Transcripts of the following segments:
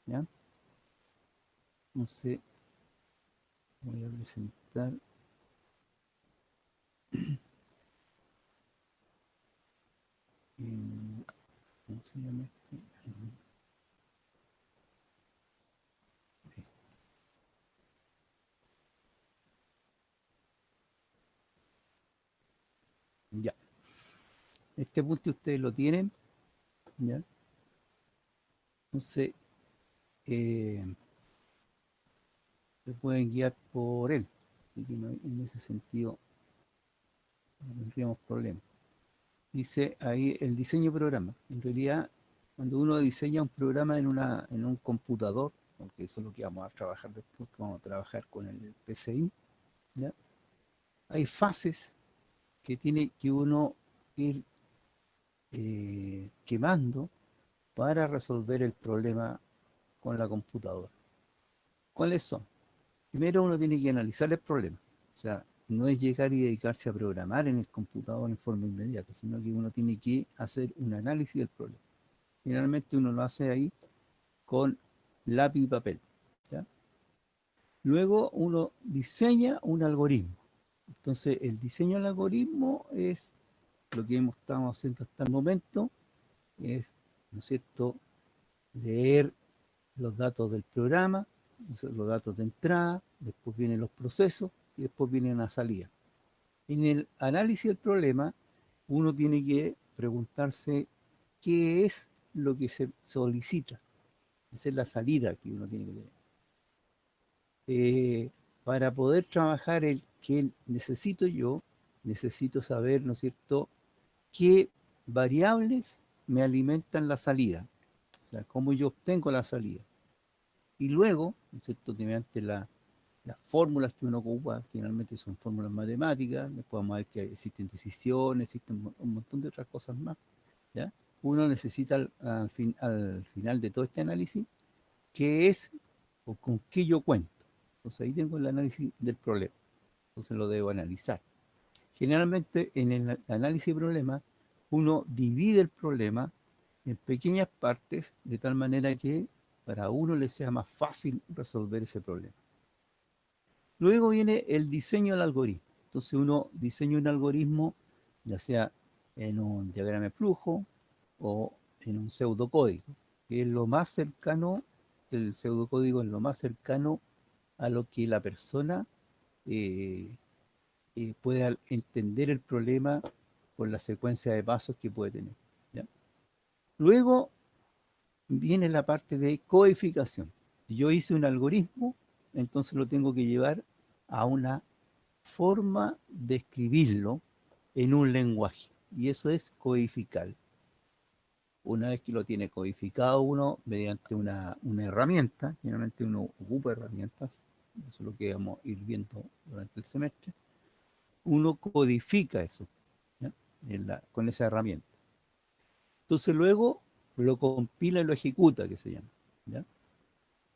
¿ya? Entonces, voy a presentar. ¿Cómo se llama este? Ya. Este punto ustedes lo tienen, ¿ya? Entonces, se pueden guiar por él. Así que en ese sentido no tendríamos problemas. Dice ahí el diseño de programa. En realidad, cuando uno diseña un programa en un computador, porque eso es lo que vamos a trabajar después, vamos a trabajar con el PCI, ¿ya? Hay fases que tiene que uno ir quemando para resolver el problema con la computadora. ¿Cuáles son? Primero uno tiene que analizar el problema. O sea, no es llegar y dedicarse a programar en el computador en forma inmediata, sino que uno tiene que hacer un análisis del problema. Generalmente uno lo hace ahí con lápiz y papel, ¿ya? Luego uno diseña un algoritmo. Entonces, el diseño del algoritmo es lo que hemos estado haciendo hasta el momento, es, ¿no es cierto?, leer los datos del programa, los datos de entrada, después vienen los procesos y después viene una salida. En el análisis del problema, uno tiene que preguntarse qué es lo que se solicita. Esa es la salida que uno tiene que tener. Para poder trabajar el que necesito yo, necesito saber, ¿no es cierto?, qué variables me alimentan la salida. O sea, cómo yo obtengo la salida. Y luego, ¿no es cierto?, mediante las fórmulas que uno ocupa, generalmente son fórmulas matemáticas, después vamos a ver que existen decisiones, existen un montón de otras cosas más, ¿ya? Uno necesita al final de todo este análisis, qué es o con qué yo cuento. Entonces ahí tengo el análisis del problema, entonces lo debo analizar. Generalmente en el análisis de problemas, uno divide el problema en pequeñas partes de tal manera que para uno le sea más fácil resolver ese problema. Luego viene el diseño del algoritmo. Entonces uno diseña un algoritmo, ya sea en un diagrama de flujo o en un pseudocódigo, que es lo más cercano, el pseudocódigo es lo más cercano a lo que la persona eh, pueda entender el problema por la secuencia de pasos que puede tener, ¿ya? Luego viene la parte de codificación. Si yo hice un algoritmo, entonces lo tengo que llevar a una forma de escribirlo en un lenguaje. Y eso es codificar. Una vez que lo tiene codificado uno mediante una herramienta, generalmente uno ocupa herramientas, eso es lo que vamos a ir viendo durante el semestre, uno codifica eso, ¿ya?, con esa herramienta. Entonces luego lo compila y lo ejecuta, que se llama, ¿ya?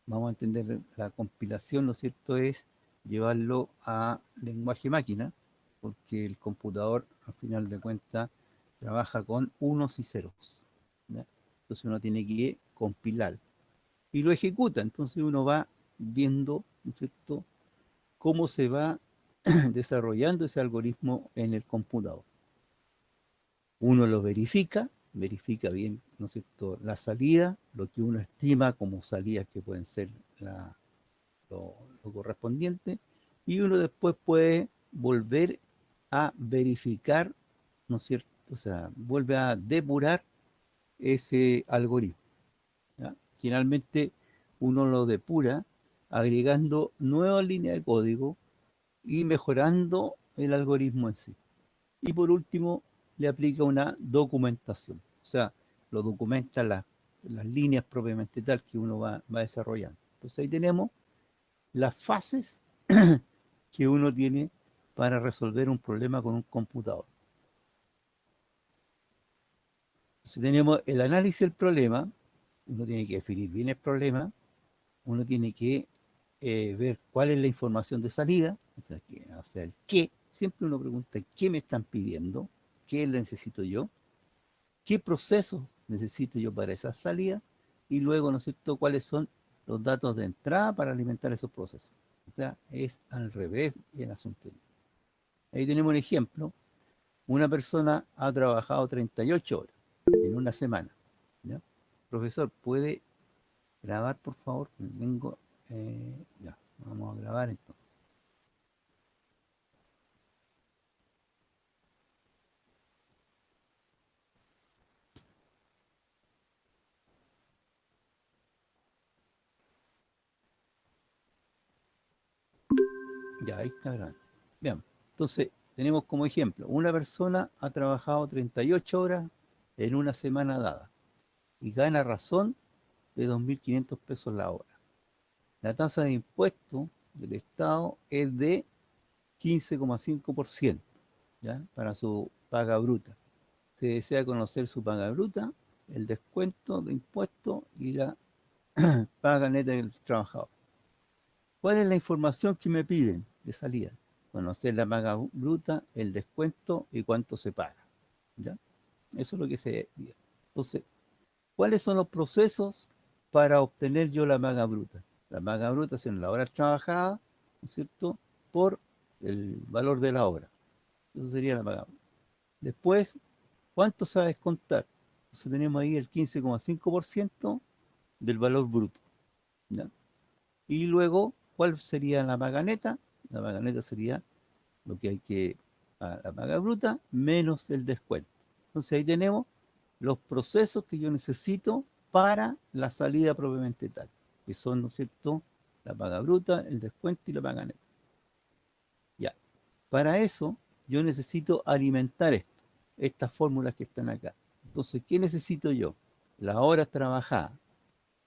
Vamos a entender la compilación, ¿no es cierto?, es llevarlo a lenguaje máquina, porque el computador, al final de cuentas, trabaja con unos y ceros, ¿ya? Entonces uno tiene que compilar y lo ejecuta. Entonces uno va viendo, ¿no es cierto?, cómo se va desarrollando ese algoritmo en el computador. Uno lo verifica bien, ¿no es cierto?, la salida, lo que uno estima como salidas que pueden ser lo correspondiente, y uno después puede volver a verificar, ¿no es cierto? O sea, vuelve a depurar ese algoritmo, ¿ya? Generalmente uno lo depura agregando nuevas líneas de código y mejorando el algoritmo en sí. Y por último, le aplica una documentación. O sea, lo documenta las líneas propiamente tal que uno va desarrollando. Entonces ahí tenemos las fases que uno tiene para resolver un problema con un computador. Entonces tenemos el análisis del problema, uno tiene que definir bien el problema, uno tiene que ver cuál es la información de salida, o sea, el qué. Siempre uno pregunta qué me están pidiendo, qué necesito yo, qué proceso necesito yo para esa salida, y luego, ¿no es cierto?, cuáles son los datos de entrada para alimentar esos procesos. O sea, es al revés el asunto. Ahí tenemos un ejemplo. Una persona ha trabajado 38 horas en una semana. ¿Ya? Profesor, ¿puede grabar, por favor? Vengo, ya, vamos a grabar entonces. Ya, ahí está grabando. Bien, entonces tenemos como ejemplo, una persona ha trabajado 38 horas en una semana dada y gana razón de 2.500 pesos la hora. La tasa de impuesto del Estado es de 15,5%, ¿ya? Para su paga bruta. Se desea conocer su paga bruta, el descuento de impuestos y la paga neta del trabajador. ¿Cuál es la información que me piden de salida? Conocer la paga bruta, el descuento y cuánto se paga. ¿Ya? Eso es lo que se pide. Entonces, ¿cuáles son los procesos para obtener yo la paga bruta? La paga bruta son las horas trabajadas, ¿no es cierto?, por el valor de la hora. Eso sería la paga bruta. Después, ¿cuánto se va a descontar? Entonces tenemos ahí el 15,5% del valor bruto. ¿Ya? Y luego, ¿cuál sería la paga neta? La paga neta sería lo que hay que, la paga bruta menos el descuento. Entonces ahí tenemos los procesos que yo necesito para la salida propiamente tal, que son, ¿no es cierto?, la paga bruta, el descuento y la paga neta. Ya. Para eso, yo necesito alimentar esto, estas fórmulas que están acá. Entonces, ¿qué necesito yo? Las horas trabajadas.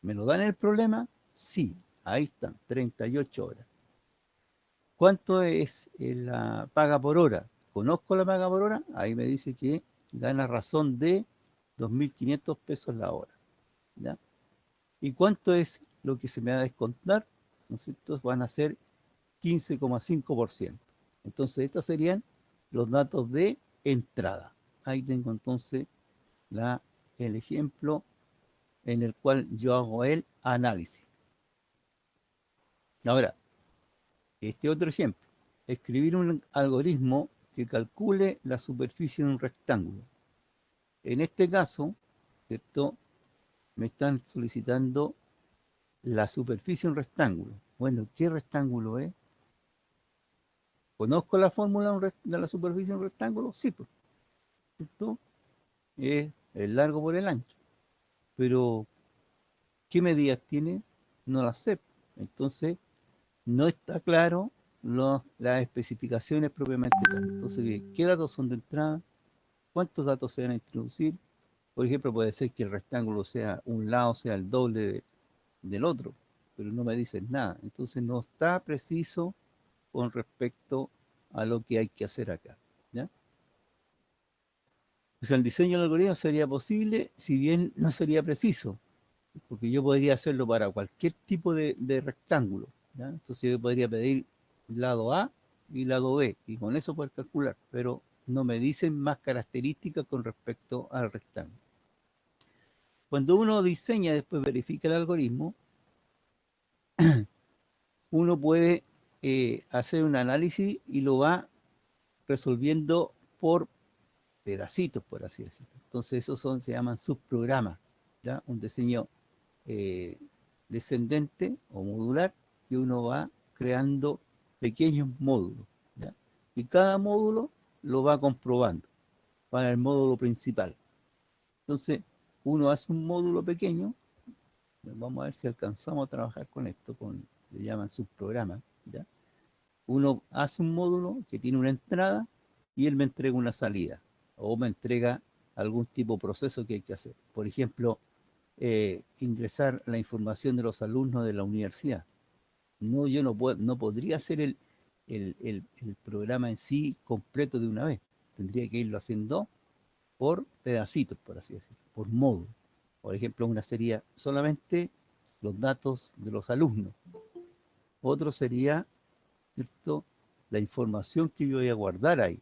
¿Me lo dan el problema? Sí, ahí están, 38 horas. ¿Cuánto es la paga por hora? ¿Conozco la paga por hora? Ahí me dice que gana razón de 2.500 pesos la hora. ¿Ya? ¿Y cuánto es lo que se me va a descontar? ¿No es cierto? Van a ser 15,5%. Entonces, estos serían los datos de entrada. Ahí tengo entonces el ejemplo en el cual yo hago el análisis. Ahora, este otro ejemplo, escribir un algoritmo que calcule la superficie de un rectángulo. En este caso, ¿cierto?, me están solicitando la superficie de un rectángulo. Bueno, ¿qué rectángulo es? ¿Conozco la fórmula de la superficie de un rectángulo? Sí, pues, ¿cierto? Es el largo por el ancho. Pero, ¿qué medidas tiene? No las sé. Entonces, no está claro las especificaciones propiamente tal. Entonces, ¿qué datos son de entrada? ¿Cuántos datos se van a introducir? Por ejemplo, puede ser que el rectángulo sea, un lado sea el doble del otro, pero no me dicen nada. Entonces, no está preciso con respecto a lo que hay que hacer acá. ¿Ya? O sea, el diseño del algoritmo sería posible, si bien no sería preciso, porque yo podría hacerlo para cualquier tipo de rectángulo. ¿Ya? Entonces yo podría pedir lado A y lado B, y con eso poder calcular, pero no me dicen más características con respecto al rectángulo. Cuando uno diseña y después verifica el algoritmo, uno puede hacer un análisis y lo va resolviendo por pedacitos, por así decirlo. Entonces esos se llaman subprogramas, ¿ya? Un diseño eh, descendente o modular que uno va creando pequeños módulos, ¿ya? Y cada módulo lo va comprobando para el módulo principal. Entonces, uno hace un módulo pequeño, vamos a ver si alcanzamos a trabajar con esto, le llaman subprograma, ¿ya? Uno hace un módulo que tiene una entrada y él me entrega una salida o me entrega algún tipo de proceso que hay que hacer. Por ejemplo, ingresar la información de los alumnos de la universidad. No, yo no podría hacer el programa en sí completo de una vez. Tendría que irlo haciendo por pedacitos, por así decirlo, por módulo. Por ejemplo, una sería solamente los datos de los alumnos. Otro sería, ¿cierto?, la información que yo voy a guardar ahí.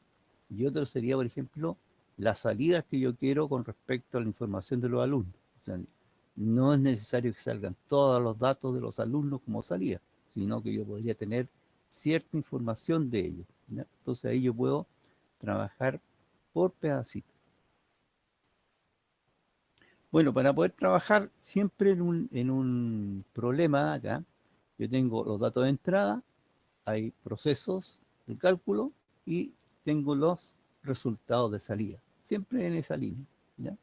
Y otro sería, por ejemplo, las salidas que yo quiero con respecto a la información de los alumnos. O sea, no es necesario que salgan todos los datos de los alumnos como salía, sino que yo podría tener cierta información de ellos, ¿ya? Entonces ahí yo puedo trabajar por pedacitos. Bueno, para poder trabajar siempre en un problema acá, yo tengo los datos de entrada, hay procesos de cálculo y tengo los resultados de salida, siempre en esa línea, ¿ya?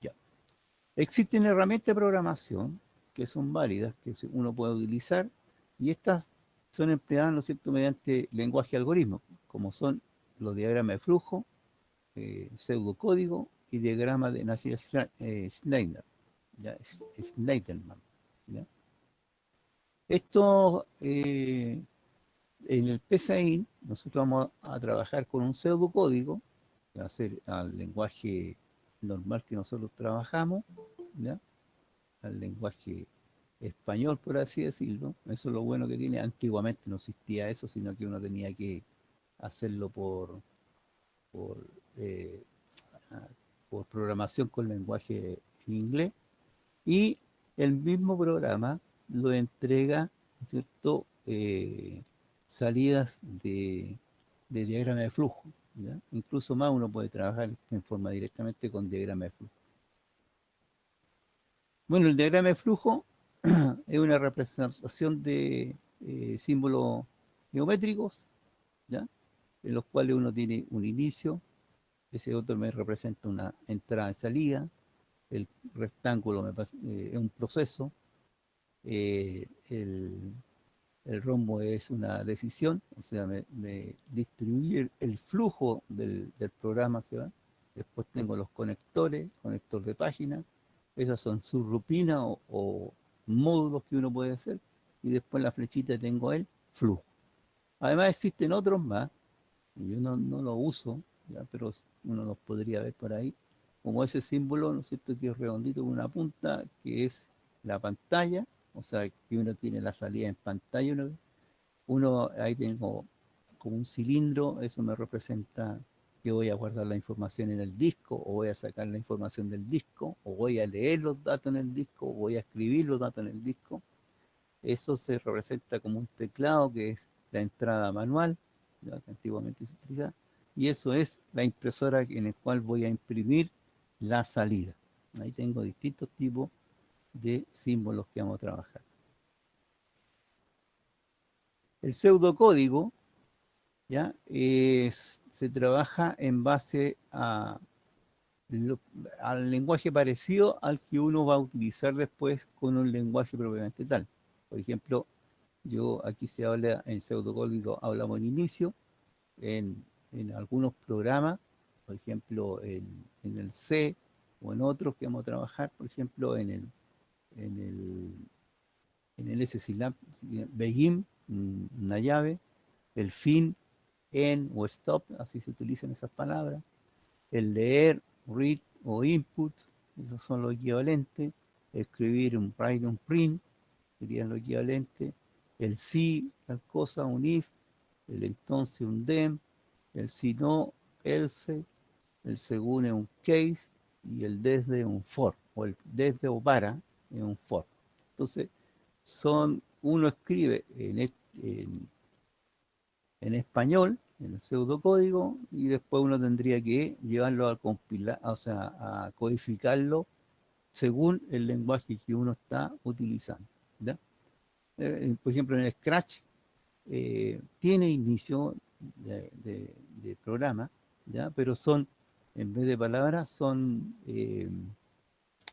Ya. Existen herramientas de programación que son válidas, que uno puede utilizar, y estas son empleadas, ¿no es cierto?, mediante lenguaje algoritmo, como son los diagramas de flujo, pseudocódigo y diagrama de Schneider, ¿ya? Schneiderman, ¿ya? Esto, en el PSAIN, nosotros vamos a trabajar con un pseudocódigo, que va a ser al lenguaje normal que nosotros trabajamos, ¿ya? Al lenguaje español, por así decirlo. Eso es lo bueno que tiene. Antiguamente no existía eso, sino que uno tenía que hacerlo por, eh, por programación con lenguaje en inglés. Y el mismo programa lo entrega, ¿no es cierto?, salidas de diagrama de flujo, ¿ya? Incluso más uno puede trabajar en forma directamente con diagrama de flujo. Bueno, el diagrama de flujo es una representación de símbolos geométricos, ¿ya? En los cuales uno tiene un inicio, ese otro me representa una entrada y salida, el rectángulo es un proceso, el rombo es una decisión, o sea, me distribuye el flujo del programa, ¿se va? Después tengo los conectores, conector de página, esas son subrupinas o módulos que uno puede hacer, y después en la flechita tengo el flujo. Además existen otros más, yo no los uso, ¿ya? Pero uno los podría ver por ahí, como ese símbolo, ¿no es cierto?, que es redondito con una punta, que es la pantalla, o sea, que uno tiene la salida en pantalla, uno ahí tengo como un cilindro, eso me representa que voy a guardar la información en el disco, o voy a sacar la información del disco, o voy a leer los datos en el disco, o voy a escribir los datos en el disco. Eso se representa como un teclado, que es la entrada manual, ya que antiguamente se utilizaba, y eso es la impresora en la cual voy a imprimir la salida. Ahí tengo distintos tipos de símbolos que vamos a trabajar. El pseudocódigo, ¿ya? Se trabaja en base al lenguaje parecido al que uno va a utilizar después con un lenguaje propiamente tal. Por ejemplo, yo aquí se habla en pseudocódigo, hablamos en inicio, en algunos programas, por ejemplo, en el C o en otros que vamos a trabajar, por ejemplo, en el, en el SCLab, begin, una llave, el fin, end o stop, así se utilizan esas palabras, el leer, read o input, esos son los equivalentes, escribir un write, un print, serían los equivalentes, el si, tal cosa, un if, el entonces, un them, el si no, else, el según es un case y el desde un for, o el desde o para es un for. Entonces, uno escribe en español, en el pseudocódigo, y después uno tendría que llevarlo a compilar, o sea, a codificarlo según el lenguaje que uno está utilizando, ¿ya? Por ejemplo, en el Scratch tiene inicio de programa, ¿ya? Pero en vez de palabras, son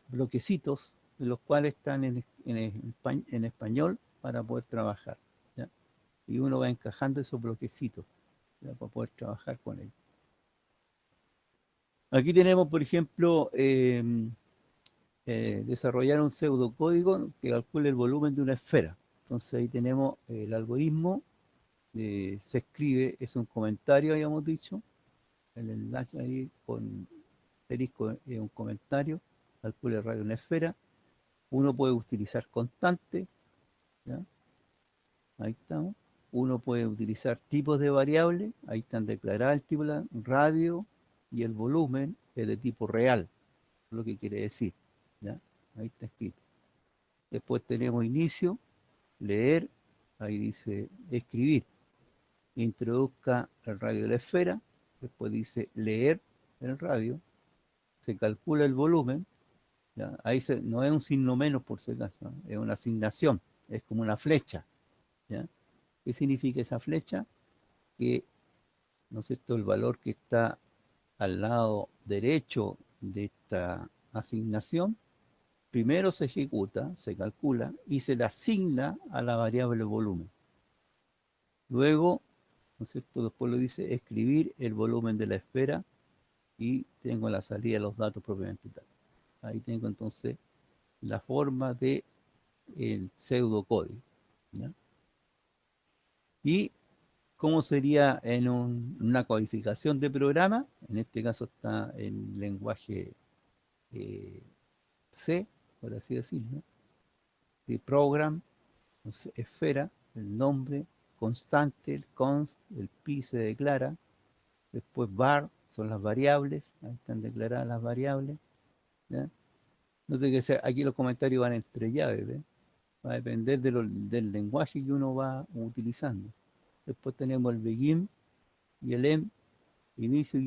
bloquecitos, los cuales están en español para poder trabajar, ¿ya? Y uno va encajando esos bloquecitos, ¿ya?, para poder trabajar con ellos. Aquí tenemos, por ejemplo, desarrollar un pseudocódigo que calcule el volumen de una esfera. Entonces ahí tenemos el algoritmo, se escribe, es un comentario, habíamos dicho, el enlace ahí con asterisco es un comentario, calcule el radio de una esfera. Uno puede utilizar constantes, ¿ya? Ahí estamos. Uno puede utilizar tipos de variables, ahí están declaradas el tipo de radio y el volumen es de tipo real. lo que quiere decir, ¿ya? Ahí está escrito. Después tenemos inicio, leer, ahí dice escribir. Introduzca el radio de la esfera, después dice leer el radio, se calcula el volumen, ¿ya? Ahí no es un signo menos por si acaso, ¿no? Es una asignación, es como una flecha, ¿ya? ¿Qué significa esa flecha? Que, ¿no es cierto?, el valor que está al lado derecho de esta asignación, primero se ejecuta, se calcula y se le asigna a la variable volumen. Luego, ¿no es cierto?, después lo dice escribir el volumen de la esfera y tengo la salida de los datos propiamente tal. Ahí tengo entonces la forma de el pseudocódigo, ¿ya? Y cómo sería en una codificación de programa, en este caso está en lenguaje C, por así decirlo, de program, esfera, el nombre, constante, el const, el pi se declara, después var son las variables, ahí están declaradas las variables, ¿ya? No sé qué sea, aquí los comentarios van entre llaves, ¿ves? Va a depender del lenguaje que uno va utilizando. Después tenemos el begin y el end, inicio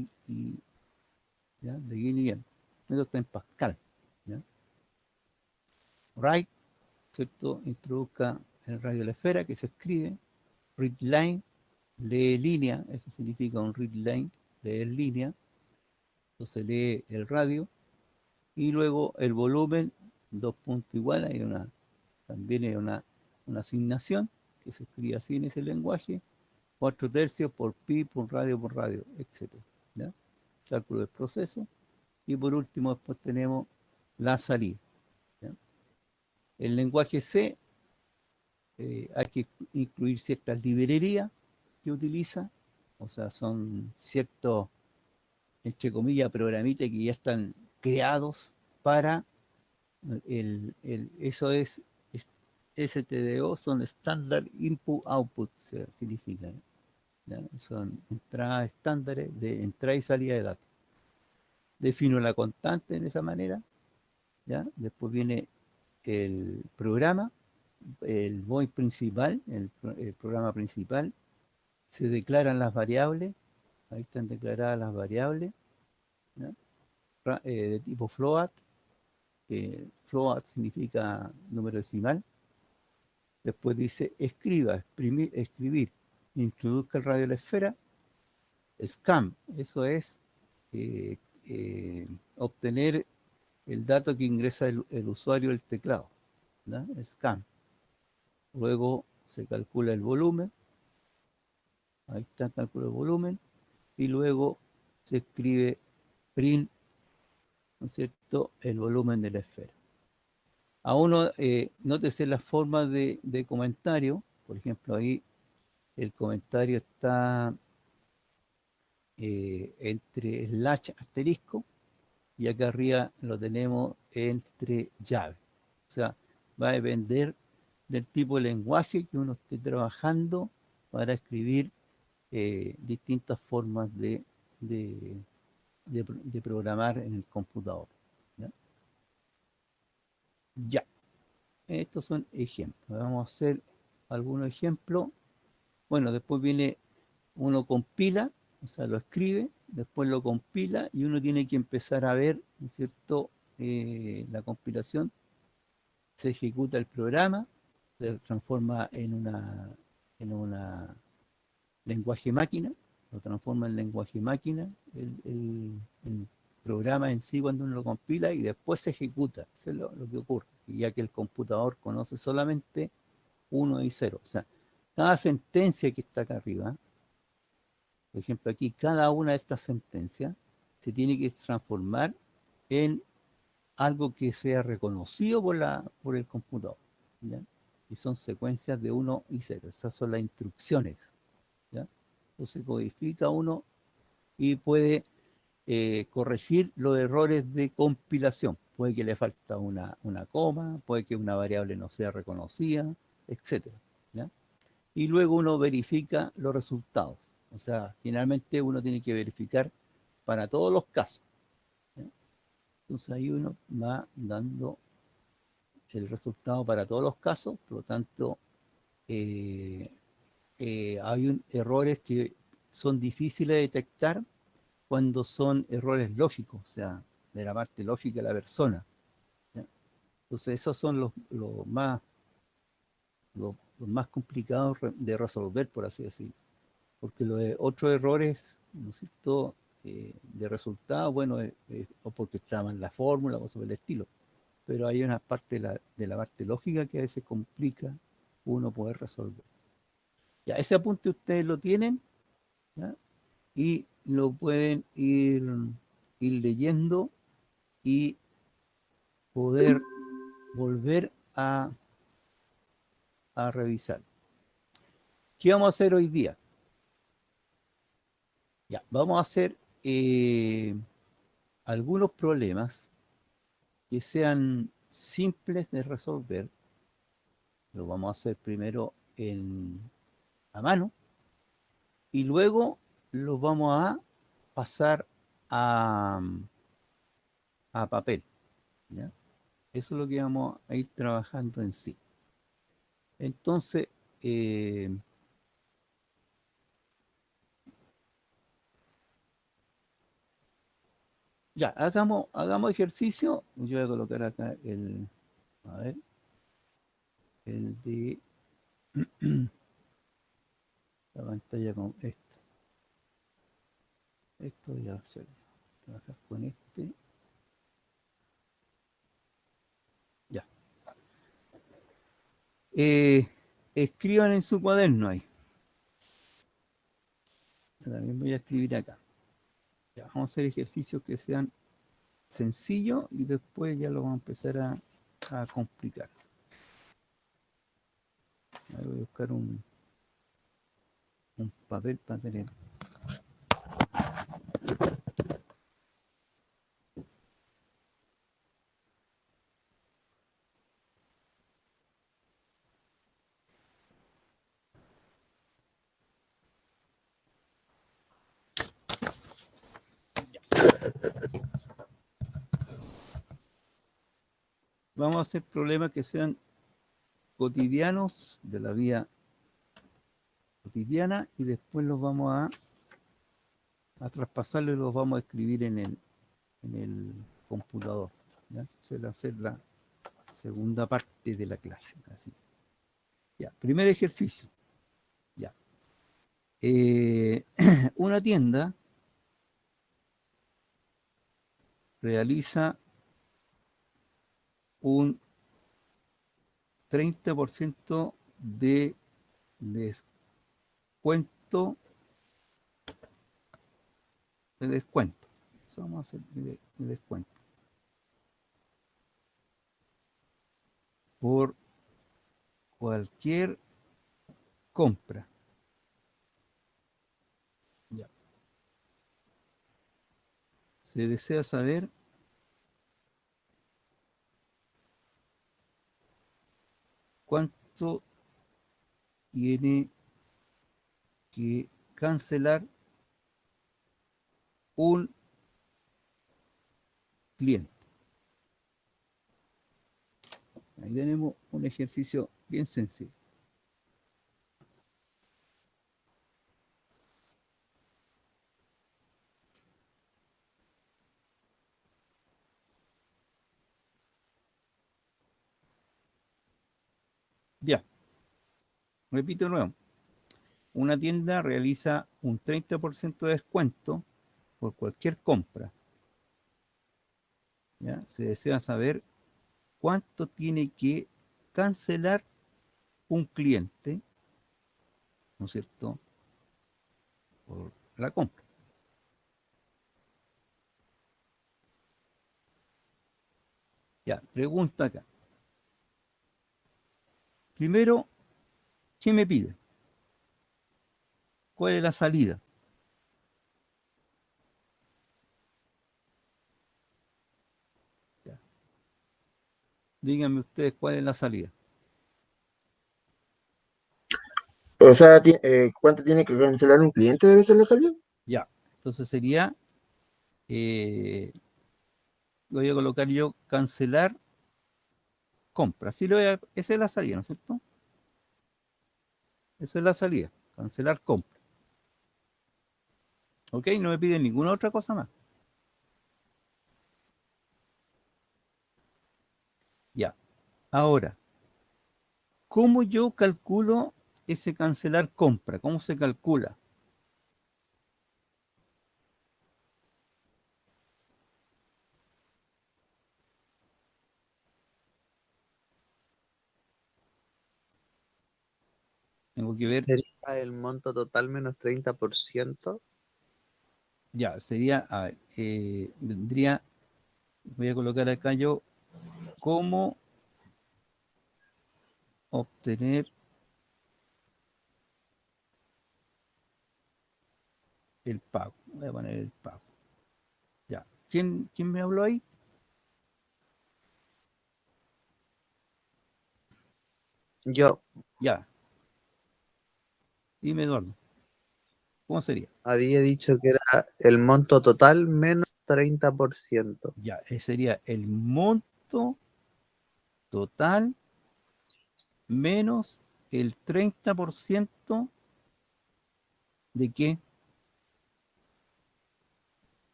¿ya? Begin y end. Eso está en Pascal, ¿ya? Write, ¿cierto? Introduzca el radio de la esfera que se escribe. Read line, lee línea, eso significa un read line, leer línea. Entonces lee el radio y luego el volumen, dos puntos igual, hay también hay una asignación que se escribe así en ese lenguaje, 4/3 por pi, por radio, etc. ¿Ya? Cálculo del proceso. Y por último, después tenemos la salida, ¿ya? El lenguaje C, hay que incluir ciertas librerías que utiliza, o sea, son ciertos, entre comillas, programitas que ya están creados para eso es STDO, son Standard Input Output, significa, ¿ya? Son entradas estándares de entrada y salida de datos. Defino la constante en esa manera, ¿ya? Después viene el programa, el void principal, el programa principal, se declaran las variables, ahí están declaradas las variables, ¿ya? De tipo float, float significa número decimal. Después dice escriba, escribir, introduzca el radio de la esfera, scan, eso es eh, obtener el dato que ingresa el usuario del teclado, ¿no? Scan. Luego se calcula el volumen, ahí está el cálculo del volumen, y luego se escribe print, ¿no es cierto?, el volumen de la esfera. A uno, nótese las formas de comentario, por ejemplo, ahí el comentario está entre slash asterisco y acá arriba lo tenemos entre llave. O sea, va a depender del tipo de lenguaje que uno esté trabajando para escribir distintas formas de programar en el computador. ¿Ya? Ya, estos son ejemplos. Vamos a hacer algunos ejemplos. Bueno, después viene, uno compila, o sea, lo escribe, después lo compila y uno tiene que empezar a ver, ¿no es cierto?, la compilación, se ejecuta el programa, se transforma en una lenguaje máquina, lo transforma en lenguaje máquina, el programa en sí cuando uno lo compila y después se ejecuta. Eso es lo que ocurre, ya que el computador conoce solamente 1 y 0. O sea, cada sentencia que está acá arriba, por ejemplo, aquí cada una de estas sentencias se tiene que transformar en algo que sea reconocido por el computador, ¿ya? Y son secuencias de 1 y 0. Esas son las instrucciones, ¿ya? Entonces codifica uno y puede corregir los errores de compilación. Puede que le falta una coma, puede que una variable no sea reconocida, etcétera, ¿ya? Y luego uno verifica los resultados. O sea, finalmente uno tiene que verificar para todos los casos, ¿ya? Entonces ahí uno va dando el resultado para todos los casos, por lo tanto, hay errores que son difíciles de detectar cuando son errores lógicos, o sea, de la parte lógica de la persona. ¿Ya? Entonces esos son los más complicados de resolver, por así decirlo. Porque los otros errores, ¿no es cierto?, de resultado, bueno, o porque estaba en la fórmula o sobre el estilo. Pero hay una parte de la parte lógica que a veces complica uno poder resolver. Ya, ese apunte ustedes lo tienen, ¿ya? Y lo pueden ir leyendo y poder volver a revisar. ¿Qué vamos a hacer hoy día? Ya, vamos a hacer algunos problemas que sean simples de resolver. Lo vamos a hacer primero a mano y luego los vamos a pasar a papel. ¿Ya? Eso es lo que vamos a ir trabajando en sí. Entonces, ya, hagamos ejercicio. Yo voy a colocar acá a ver, el de la pantalla con esto. Esto voy a hacer. Trabajar con este. Ya. Escriban en su cuaderno ahí. También voy a escribir acá. Ya, vamos a hacer ejercicios que sean sencillos y después ya lo vamos a empezar a complicar. Voy a buscar un papel para tener. Vamos a hacer problemas que sean cotidianos, de la vida cotidiana, y después los vamos a traspasarlo y los vamos a escribir en el computador. ¿Ya? Se va a hacer la segunda parte de la clase. Así. Ya, primer ejercicio. Ya. Una tienda realiza un 30% de descuento. Eso vamos a hacer de descuento. Por cualquier compra. Ya. Se desea saber cuánto tiene que cancelar un cliente. Ahí tenemos un ejercicio bien sencillo. Ya, repito de nuevo. Una tienda realiza un 30% de descuento por cualquier compra. ¿Ya? Se desea saber cuánto tiene que cancelar un cliente, ¿no es cierto?, por la compra. Ya, pregunta acá. Primero, ¿qué me pide? ¿Cuál es la salida? Ya. Díganme ustedes cuál es la salida. O sea, ¿cuánto tiene que cancelar un cliente debe ser la salida? Ya, entonces sería, eh, voy a colocar yo cancelar compra. Esa es la salida, ¿no es cierto? Esa es la salida, cancelar compra. ¿Ok? No me piden ninguna otra cosa más. Ya. Ahora, ¿cómo yo calculo ese cancelar compra? ¿Cómo se calcula? Tengo que ver. Sería el monto total menos 30%. Ya, sería, a ver, vendría, voy a colocar acá yo, ¿cómo obtener el pago? Voy a poner el pago. Ya. ¿Quién me habló ahí? Yo Ya. Dime, Eduardo. ¿Cómo sería? había dicho que era el monto total menos 30%. Ya, sería el monto total menos el 30% de qué.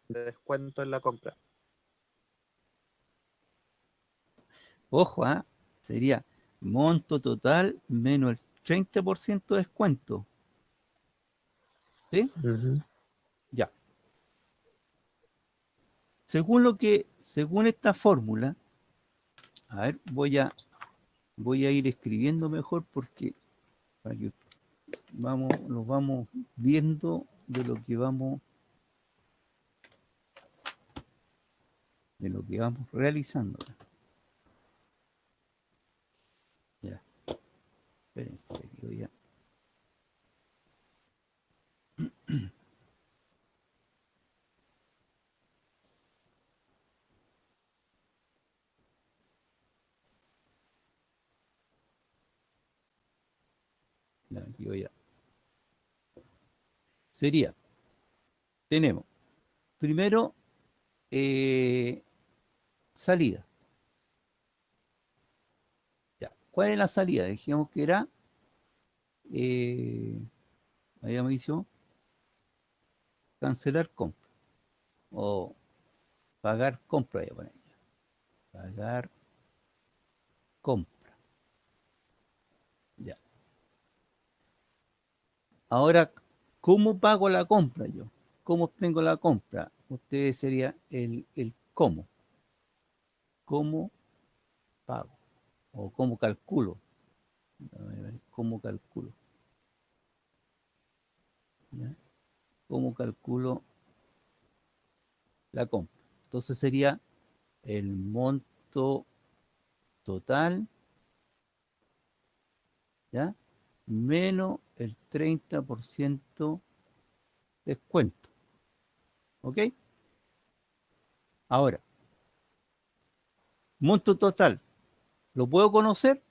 De descuento en la compra. Ojo, ¿ah? Sería monto total menos el 30% de descuento. ¿Sí? Ujú. Ya. Según esta fórmula, a ver, voy a ir escribiendo mejor porque para que lo vamos viendo de lo que vamos realizando. Ya, espérense, que voy a. Ya, aquí voy a. Sería, tenemos primero salida. Ya. ¿Cuál es la salida? Dijimos que era, eh, habíamos dicho, cancelar compra o pagar compra. Voy a poner ya. Pagar compra. Ya. Ahora, ¿cómo pago la compra yo? ¿Cómo obtengo la compra? Usted sería el cómo. ¿Cómo pago? O cómo calculo. A ver, ¿cómo calculo? ¿Ya? ¿Cómo calculo la compra? Entonces sería el monto total, ¿ya? Menos el 30% descuento. ¿Ok? Ahora, monto total, ¿lo puedo conocer?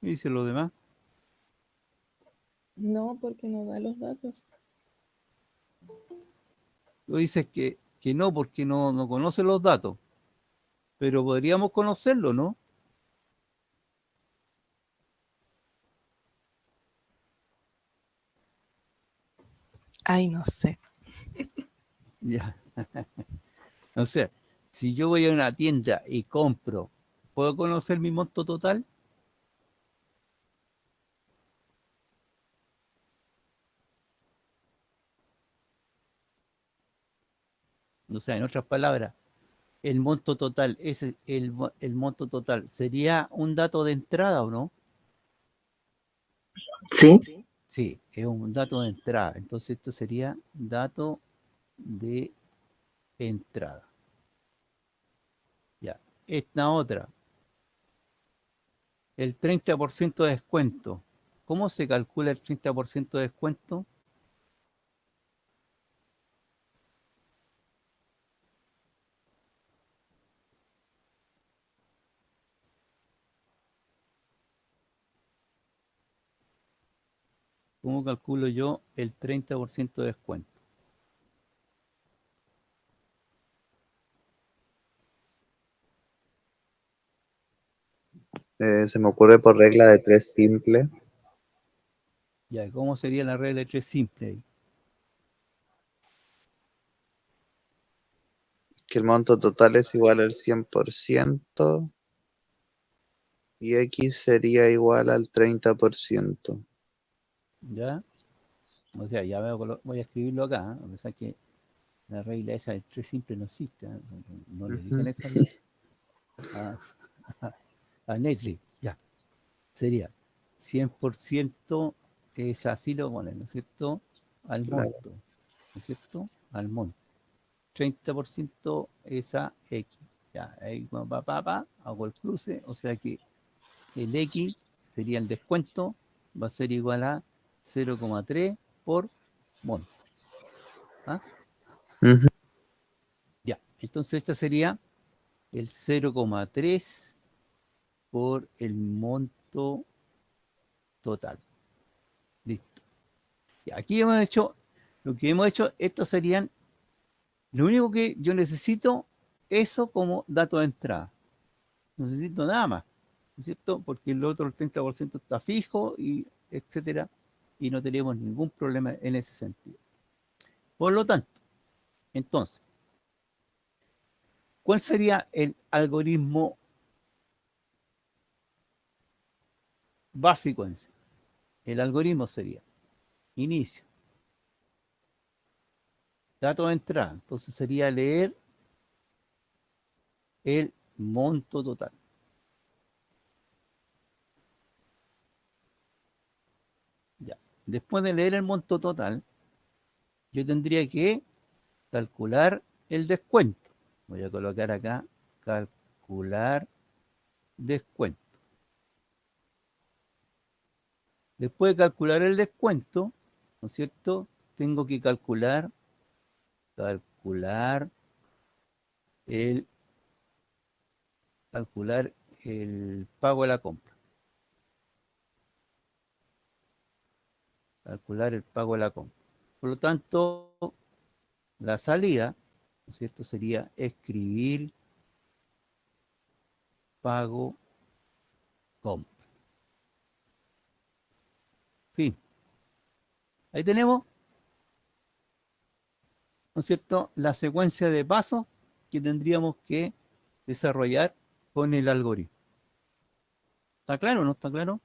Y dice lo demás. No, porque no da los datos. Lo dices que no, porque no conoce los datos, pero podríamos conocerlo, ¿no? Ay, no sé. Ya. O sea, si yo voy a una tienda y compro, ¿puedo conocer mi monto total? O sea, en otras palabras, el monto total, el monto total, ¿sería un dato de entrada o no? Sí, Sí, es un dato de entrada. Entonces esto sería dato de entrada. Ya. Esta otra, el 30% de descuento. ¿Cómo se calcula el 30% de descuento? ¿Cómo calculo yo el 30% de descuento? Se me ocurre por regla de 3 simple, Ya, ¿cómo sería la regla de 3 simple ahí? que el monto total es igual al 100% y X sería igual al 30%. ¿Ya? O sea, ya veo, voy a escribirlo acá, a pesar que la regla esa de 3 simple no existe. No le digan eso a, a Netflix. Ya, sería 100% es así lo ponen, ¿no es cierto? Al Claro. monto, ¿no es cierto? Al monto. 30% es a X. Ya, ahí hago el cruce, o sea que el X sería el descuento, va a ser igual a 0,3 por monto. ¿Ah? Ujú. Ya, entonces esta sería el 0,3 por el monto total. Listo. Y aquí hemos hecho, lo que hemos hecho, estos serían, lo único que yo necesito, eso como dato de entrada. No necesito nada más, ¿no es cierto? Porque el otro, el 30% está fijo, y etcétera, y no tenemos ningún problema en ese sentido. Por lo tanto, entonces, ¿cuál sería el algoritmo básico en sí? El algoritmo sería inicio, dato de entrada, entonces sería leer el monto total. Ya. Después de leer el monto total, yo tendría que calcular el descuento. Voy a colocar acá, calcular descuento. Después de calcular el descuento, ¿no es cierto? Tengo que calcular el, calcular el pago de la compra. Calcular el pago de la compra. Por lo tanto, la salida, ¿no es cierto? Sería escribir pago compra. Fin. Ahí tenemos, ¿no es cierto?, la secuencia de pasos que tendríamos que desarrollar con el algoritmo. ¿Está claro o no está claro?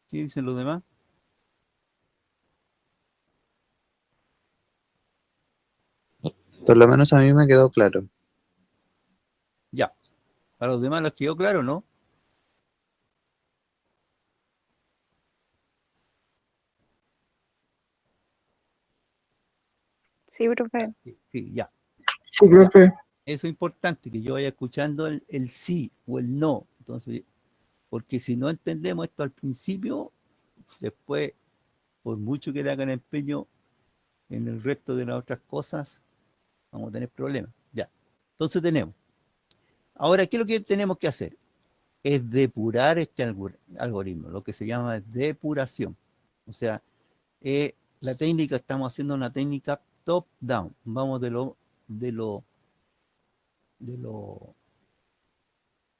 ¿Qué dicen los demás? Por lo menos a mí me quedó claro. Ya. Para los demás les quedó claro, ¿no? Sí, profe. Sí, ya. Sí, Ya. profe. Eso es importante, que yo vaya escuchando el sí o el no. Entonces, porque si no entendemos esto al principio, después, por mucho que le hagan empeño en el resto de las otras cosas, vamos a tener problemas. Ya. Entonces tenemos. Ahora, ¿qué es lo que tenemos que hacer? Es depurar este algoritmo, lo que se llama depuración. O sea, la técnica, estamos haciendo una técnica top-down. Vamos de lo, de lo,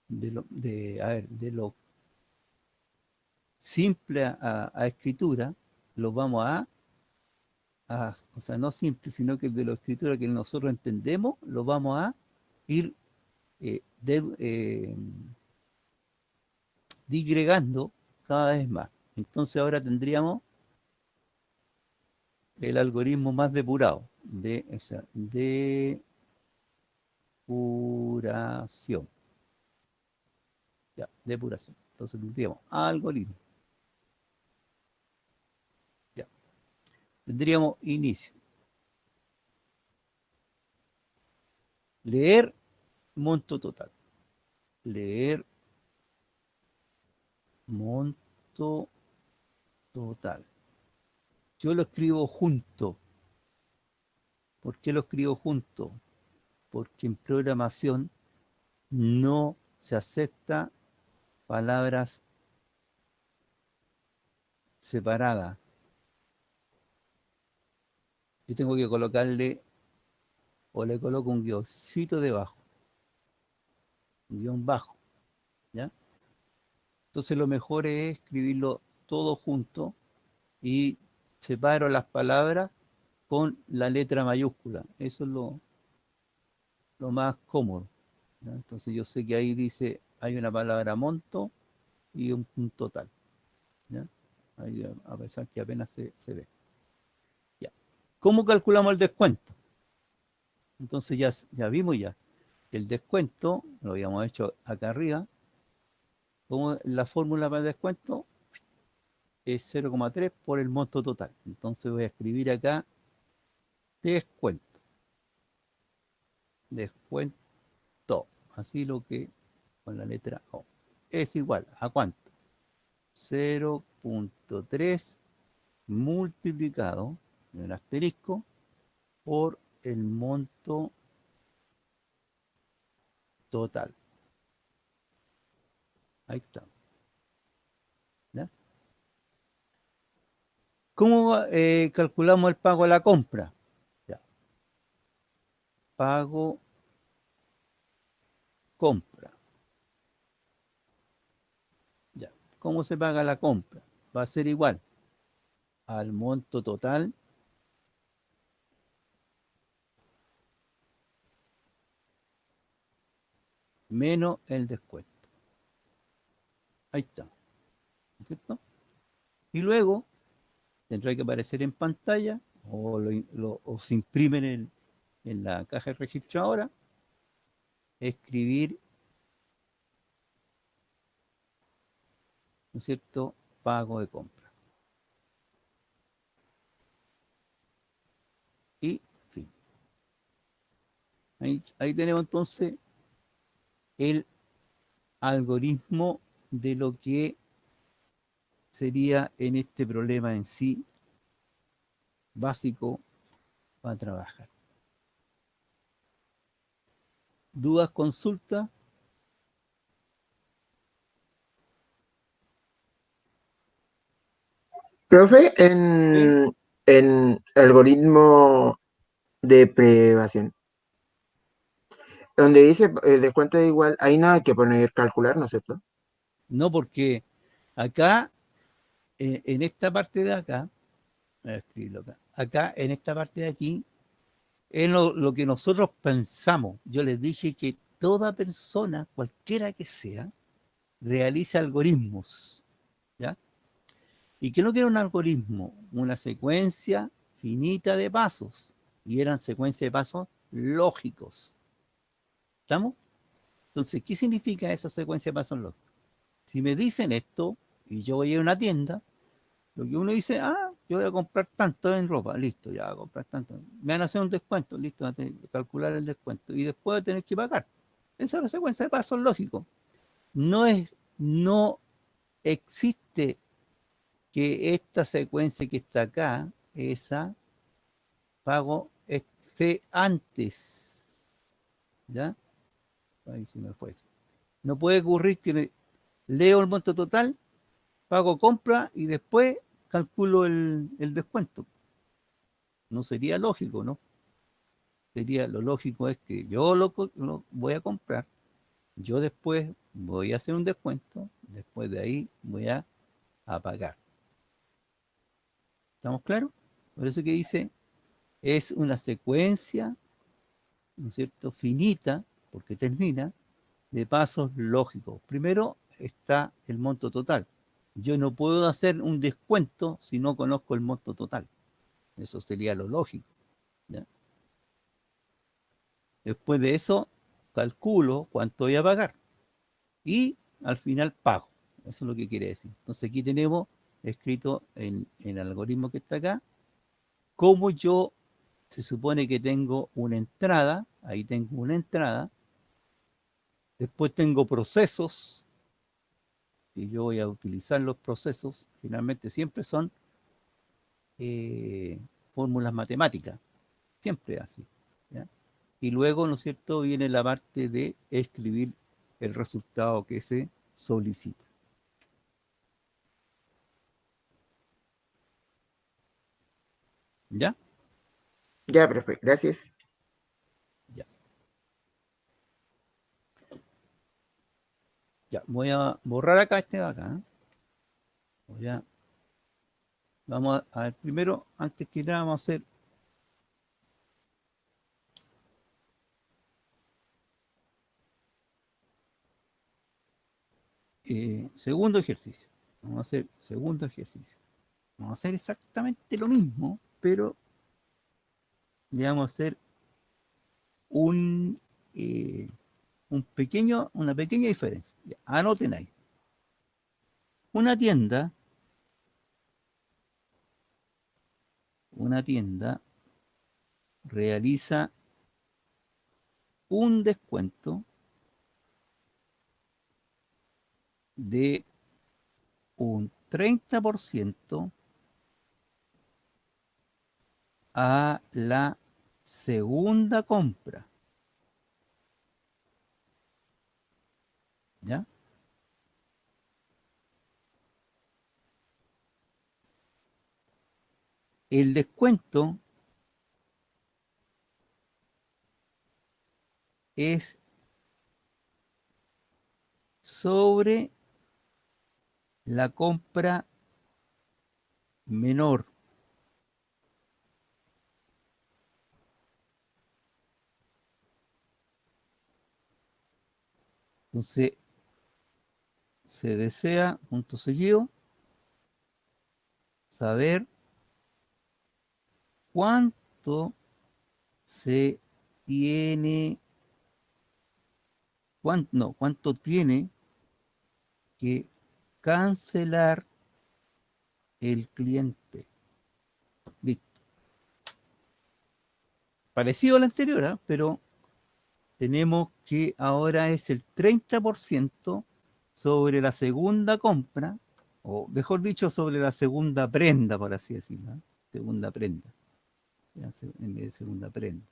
de lo simple a escritura, lo vamos o sea, no simple, sino que de la escritura que nosotros entendemos, lo vamos a ir digregando cada vez más. Entonces ahora tendríamos el algoritmo más depurado, o sea, depuración. Ya, depuración. Entonces tendríamos algoritmo. Ya. Tendríamos inicio. Leer monto total. Leer monto total. Yo lo escribo junto. ¿Por qué lo escribo junto? porque en programación no se acepta palabras separadas. Yo tengo que colocarle, o le coloco un guioncito debajo, un guión bajo, ¿ya? Entonces lo mejor es escribirlo todo junto y separo las palabras con la letra mayúscula. Eso es lo más cómodo, ¿ya? Entonces yo sé que ahí dice, hay una palabra monto y un total, ¿ya? Ahí, a pesar que apenas se ve. Ya. ¿Cómo calculamos el descuento? Entonces ya vimos ya que el descuento, lo habíamos hecho acá arriba, como la fórmula para el descuento es 0,3 por el monto total. Entonces voy a escribir acá descuento. Descuento. Así lo que con la letra O. Es igual a cuánto? 0,3 multiplicado en el asterisco por el monto total. Ahí está. ¿Ya? ¿Cómo calculamos el pago a la compra? Ya. Pago compra. Ya. ¿Cómo se paga la compra? Va a ser igual al monto total menos el descuento. Ahí está. ¿No es cierto? Y luego tendrá que aparecer en pantalla o se imprime en la caja de registro ahora, escribir, ¿no es cierto?, pago de compra. Y fin. Ahí tenemos entonces el algoritmo de lo que sería en este problema en sí básico para trabajar. ¿Dudas, consultas? Profe, ¿Sí? en algoritmo de privación, donde dice el descuento de igual, ahí no hay que poner calcular, ¿no es cierto? No, porque acá, en esta parte de acá, voy a escribirlo acá, en esta parte de aquí, es lo que nosotros pensamos. Yo les dije que toda persona, cualquiera que sea, realiza algoritmos, ¿ya? ¿Y qué es lo que era un algoritmo? Una secuencia finita de pasos, y eran secuencias de pasos lógicos. ¿Estamos? Entonces, ¿qué significa esa secuencia de pasos lógicos? Si me dicen esto, y yo voy a una tienda, lo que uno dice, yo voy a comprar tanto en ropa, listo, ya voy a comprar tanto. Me van a hacer un descuento, listo, van a tener que calcular el descuento. Y después voy a tener que pagar. Esa es la secuencia de pasos lógicos. No existe que esta secuencia que está acá, esa, pago, esté antes. ¿Ya? Ahí se me fue eso. No puede ocurrir que leo el monto total, pago compra y después calculo el descuento. No sería lógico, ¿no? Lo lógico es que yo lo voy a comprar, yo después voy a hacer un descuento, después de ahí voy a pagar. ¿Estamos claros? Por eso que dice, es una secuencia, ¿no es cierto?, finita, porque termina, de pasos lógicos. Primero está el monto total. Yo no puedo hacer un descuento si no conozco el monto total. Eso sería lo lógico, ¿ya? Después de eso, calculo cuánto voy a pagar y al final pago. Eso es lo que quiere decir. Entonces aquí tenemos escrito en el algoritmo que está acá, cómo yo se supone que tengo una entrada, ahí tengo una entrada, después tengo procesos, y yo voy a utilizar los procesos, finalmente siempre son fórmulas matemáticas, siempre así, ¿ya? y luego, ¿no es cierto?, viene la parte de escribir el resultado que se solicita. ¿Ya? Ya, profe, gracias. Ya. Ya, voy a borrar acá este de acá. Vamos a ver, primero, antes que nada, vamos a hacer segundo ejercicio. Vamos a hacer segundo ejercicio. Vamos a hacer exactamente lo mismo, pero le vamos a hacer un, una pequeña diferencia. Ya, anoten ahí. Una tienda realiza un descuento de un 30% a la segunda compra. ¿Ya? El descuento es sobre la compra menor. Entonces, se desea, punto seguido, saber cuánto se tiene, cuánto tiene que cancelar el cliente. Listo. Parecido al anterior, ¿eh? Pero tenemos que ahora es el 30% sobre la segunda compra, o mejor dicho, sobre la segunda prenda, por así decirlo. ¿Eh? Segunda prenda. En vez de segunda prenda.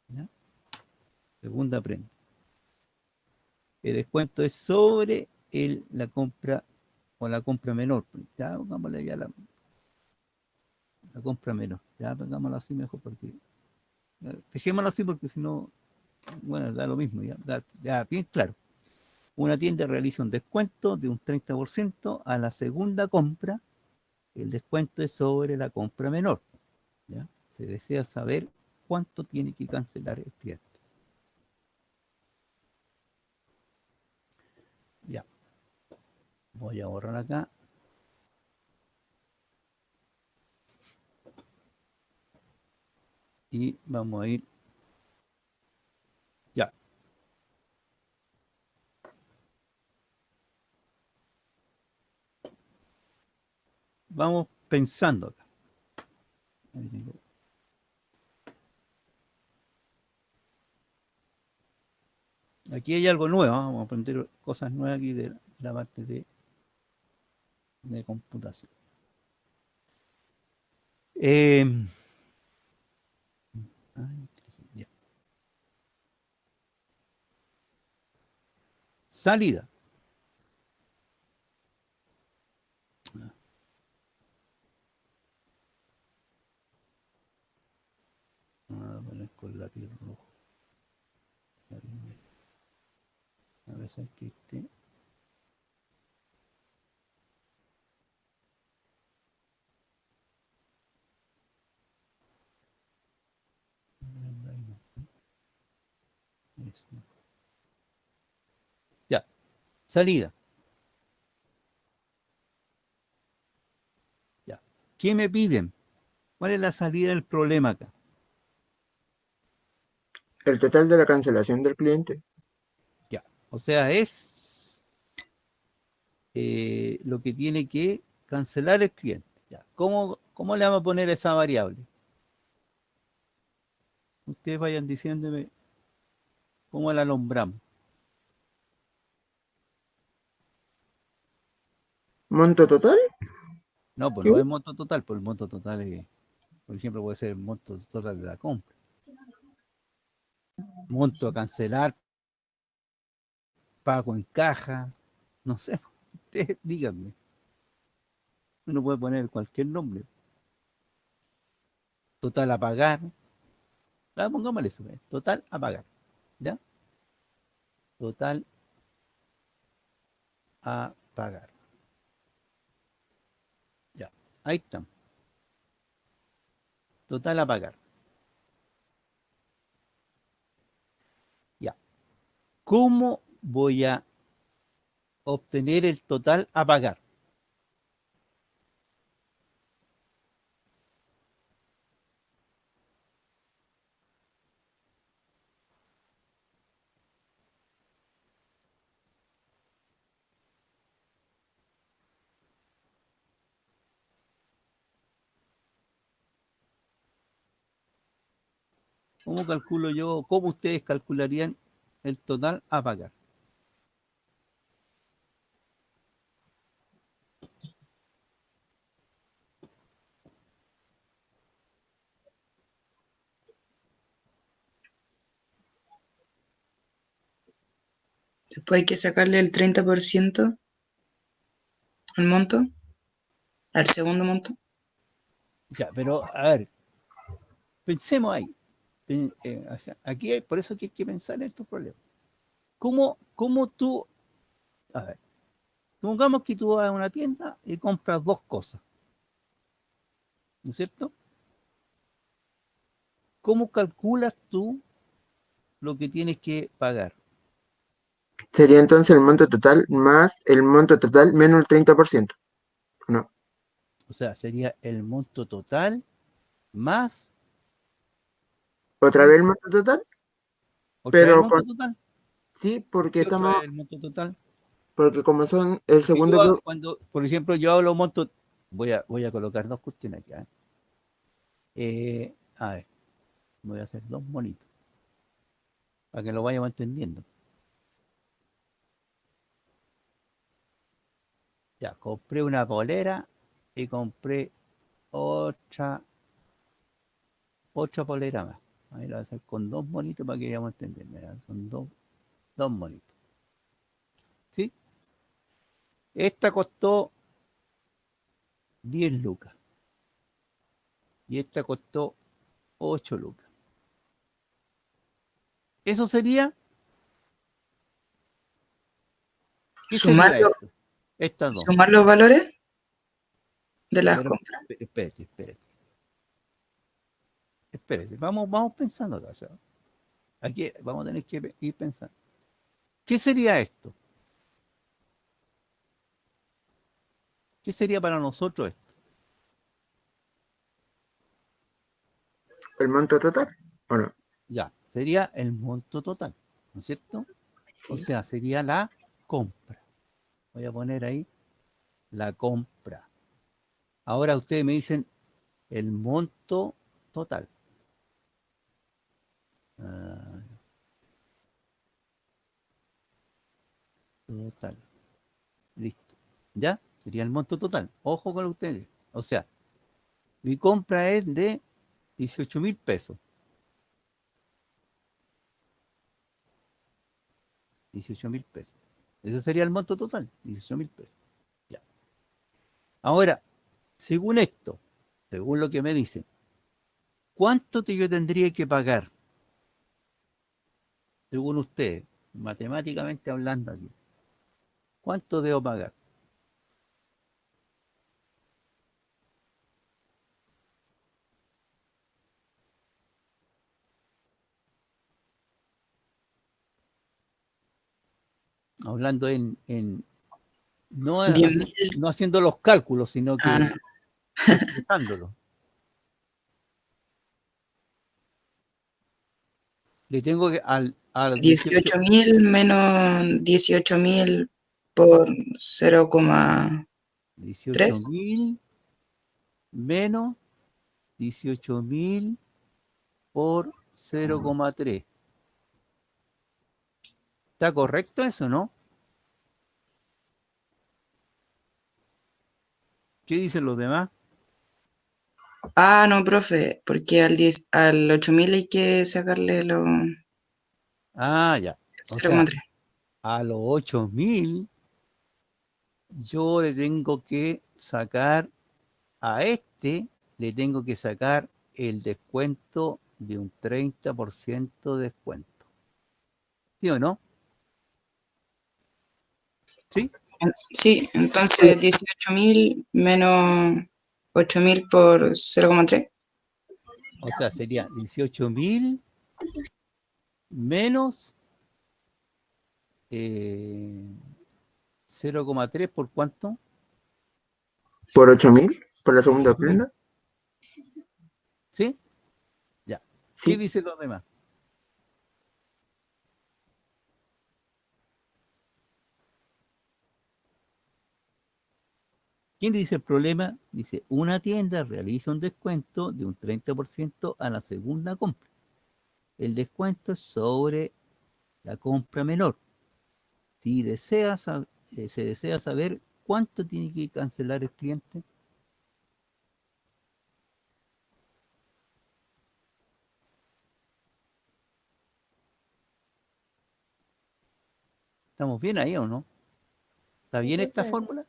¿Ya? Segunda prenda. El descuento es sobre la compra o la compra menor. Ya, pongámosle ya la compra menor. Ya, pongámoslo así mejor porque. Dejémoslo así porque si no, bueno, da lo mismo. Ya bien claro. Una tienda realiza un descuento de un 30% a la segunda compra. El descuento es sobre la compra menor. ¿Ya? Se desea saber cuánto tiene que cancelar el cliente. Ya. Voy a borrar acá. Y vamos a ir. Ya. Vamos pensando acá. Aquí hay algo nuevo. Vamos a aprender cosas nuevas aquí de la parte de computación. Ya. Salida. Vamos a poner con lápiz rojo. A ver si aquí esté. Ya, salida. Ya. ¿Qué me piden? ¿Cuál es la salida del problema acá? El total de la cancelación del cliente. Ya. O sea, es lo que tiene que cancelar el cliente. Ya. ¿Cómo le vamos a poner esa variable? Ustedes vayan diciéndome cómo la nombramos. ¿Monto total? No, pues ¿Sí? no es monto total, pues el monto total es, por ejemplo, puede ser el monto total de la compra. monto a cancelar, pago en caja, no sé, ustedes díganme. Uno puede poner cualquier nombre. Total a pagar. Pongámosle eso, total a pagar. ¿Ya? Total a pagar. Ya, ahí están. Total a pagar. Ya. ¿Cómo voy a obtener el total a pagar? ¿Cómo calculo yo? ¿Cómo ustedes calcularían el total a pagar? Después hay que sacarle el 30% al monto, al segundo monto. Ya, pero a ver, pensemos ahí. O sea, aquí hay, por eso que hay que pensar en estos problemas. ¿Cómo tú, a ver, supongamos que tú vas a una tienda y compras dos cosas, ¿no es cierto? ¿Cómo calculas tú lo que tienes que pagar? Sería entonces el monto total más el monto total menos el 30%. No. O sea, sería el monto total más, Otra ¿qué? vez el monto total, ¿Otra vez el pero monto total? sí, ¿Por qué otra vez el monto total? porque como son el Que segundo, cuando, por ejemplo, yo hablo monto, voy a colocar dos cuestiones acá. A ver, voy a hacer dos monitos para que lo vayamos entendiendo. Ya, compré una polera y compré otra polera más. Ahí lo voy a hacer con dos monitos para que vayamos entendiendo. ¿Ya? Son dos monitos. ¿Sí? Esta costó 10 lucas y esta costó 8 lucas. Eso sería, ¿qué Sumar, sería esto? Estas dos. sumar los valores de Ya, las pero compras. espérate. Vamos pensando acá. O sea, aquí vamos a tener que ir pensando. ¿Qué sería esto? ¿Qué sería para nosotros esto? el monto total, ¿o no? Ya, sería el monto total, ¿no es cierto? O Sí. sea, sería la compra. Voy a poner ahí la compra. Ahora ustedes me dicen el monto total. Ah, total. Listo. ¿Ya? Sería el monto total. Ojo con ustedes. O sea, mi compra es de 18,000 pesos. 18,000 pesos. Ese sería el monto total. 18,000 pesos. Ya. Ahora, según esto, según lo que me dicen, ¿cuánto yo tendría que pagar? Según ustedes, matemáticamente hablando aquí. ¿Cuánto debo pagar? Hablando no, 10.000. no haciendo los cálculos, sino que Ah, expresándolo. Le tengo que al 18, 18.000 menos 18.000 por 0,3. 18,000 menos 18,000 por 0,3. ¿Está correcto eso, no? ¿Qué dicen los demás? Ah, no, profe, porque al 8.000 hay que sacarle lo... Ah, ya. O sea, 0,3. a los 8.000 yo le tengo que sacar a este, le tengo que sacar el descuento de un 30% de descuento. ¿Sí o no? ¿Sí? Sí, entonces 18.000 menos 8.000 por 0,3. O sea, sería 18.000 menos 0,3 por cuánto? Por 8.000, por la segunda prenda. ¿Sí? Ya. ¿Qué Sí. dicen los demás? ¿Quién dice el problema? Dice, una tienda realiza un descuento de un 30% a la segunda compra. El descuento es sobre la compra menor. Si se desea saber cuánto tiene que cancelar el cliente, ¿estamos bien ahí o no? ¿Está bien esta fórmula?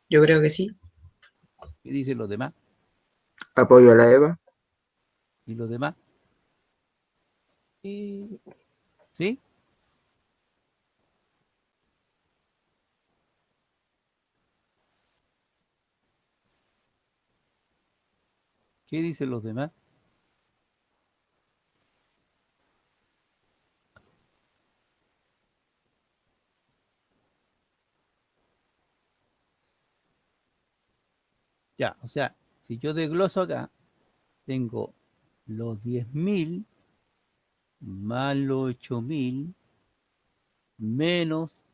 Yo creo que sí. ¿Qué dicen los demás? Apoyo a la Eva. ¿Y los demás? Y ¿Sí? ¿Qué dicen los demás? Ya, o sea, si yo desgloso acá, tengo los 10.000 más los 8.000 menos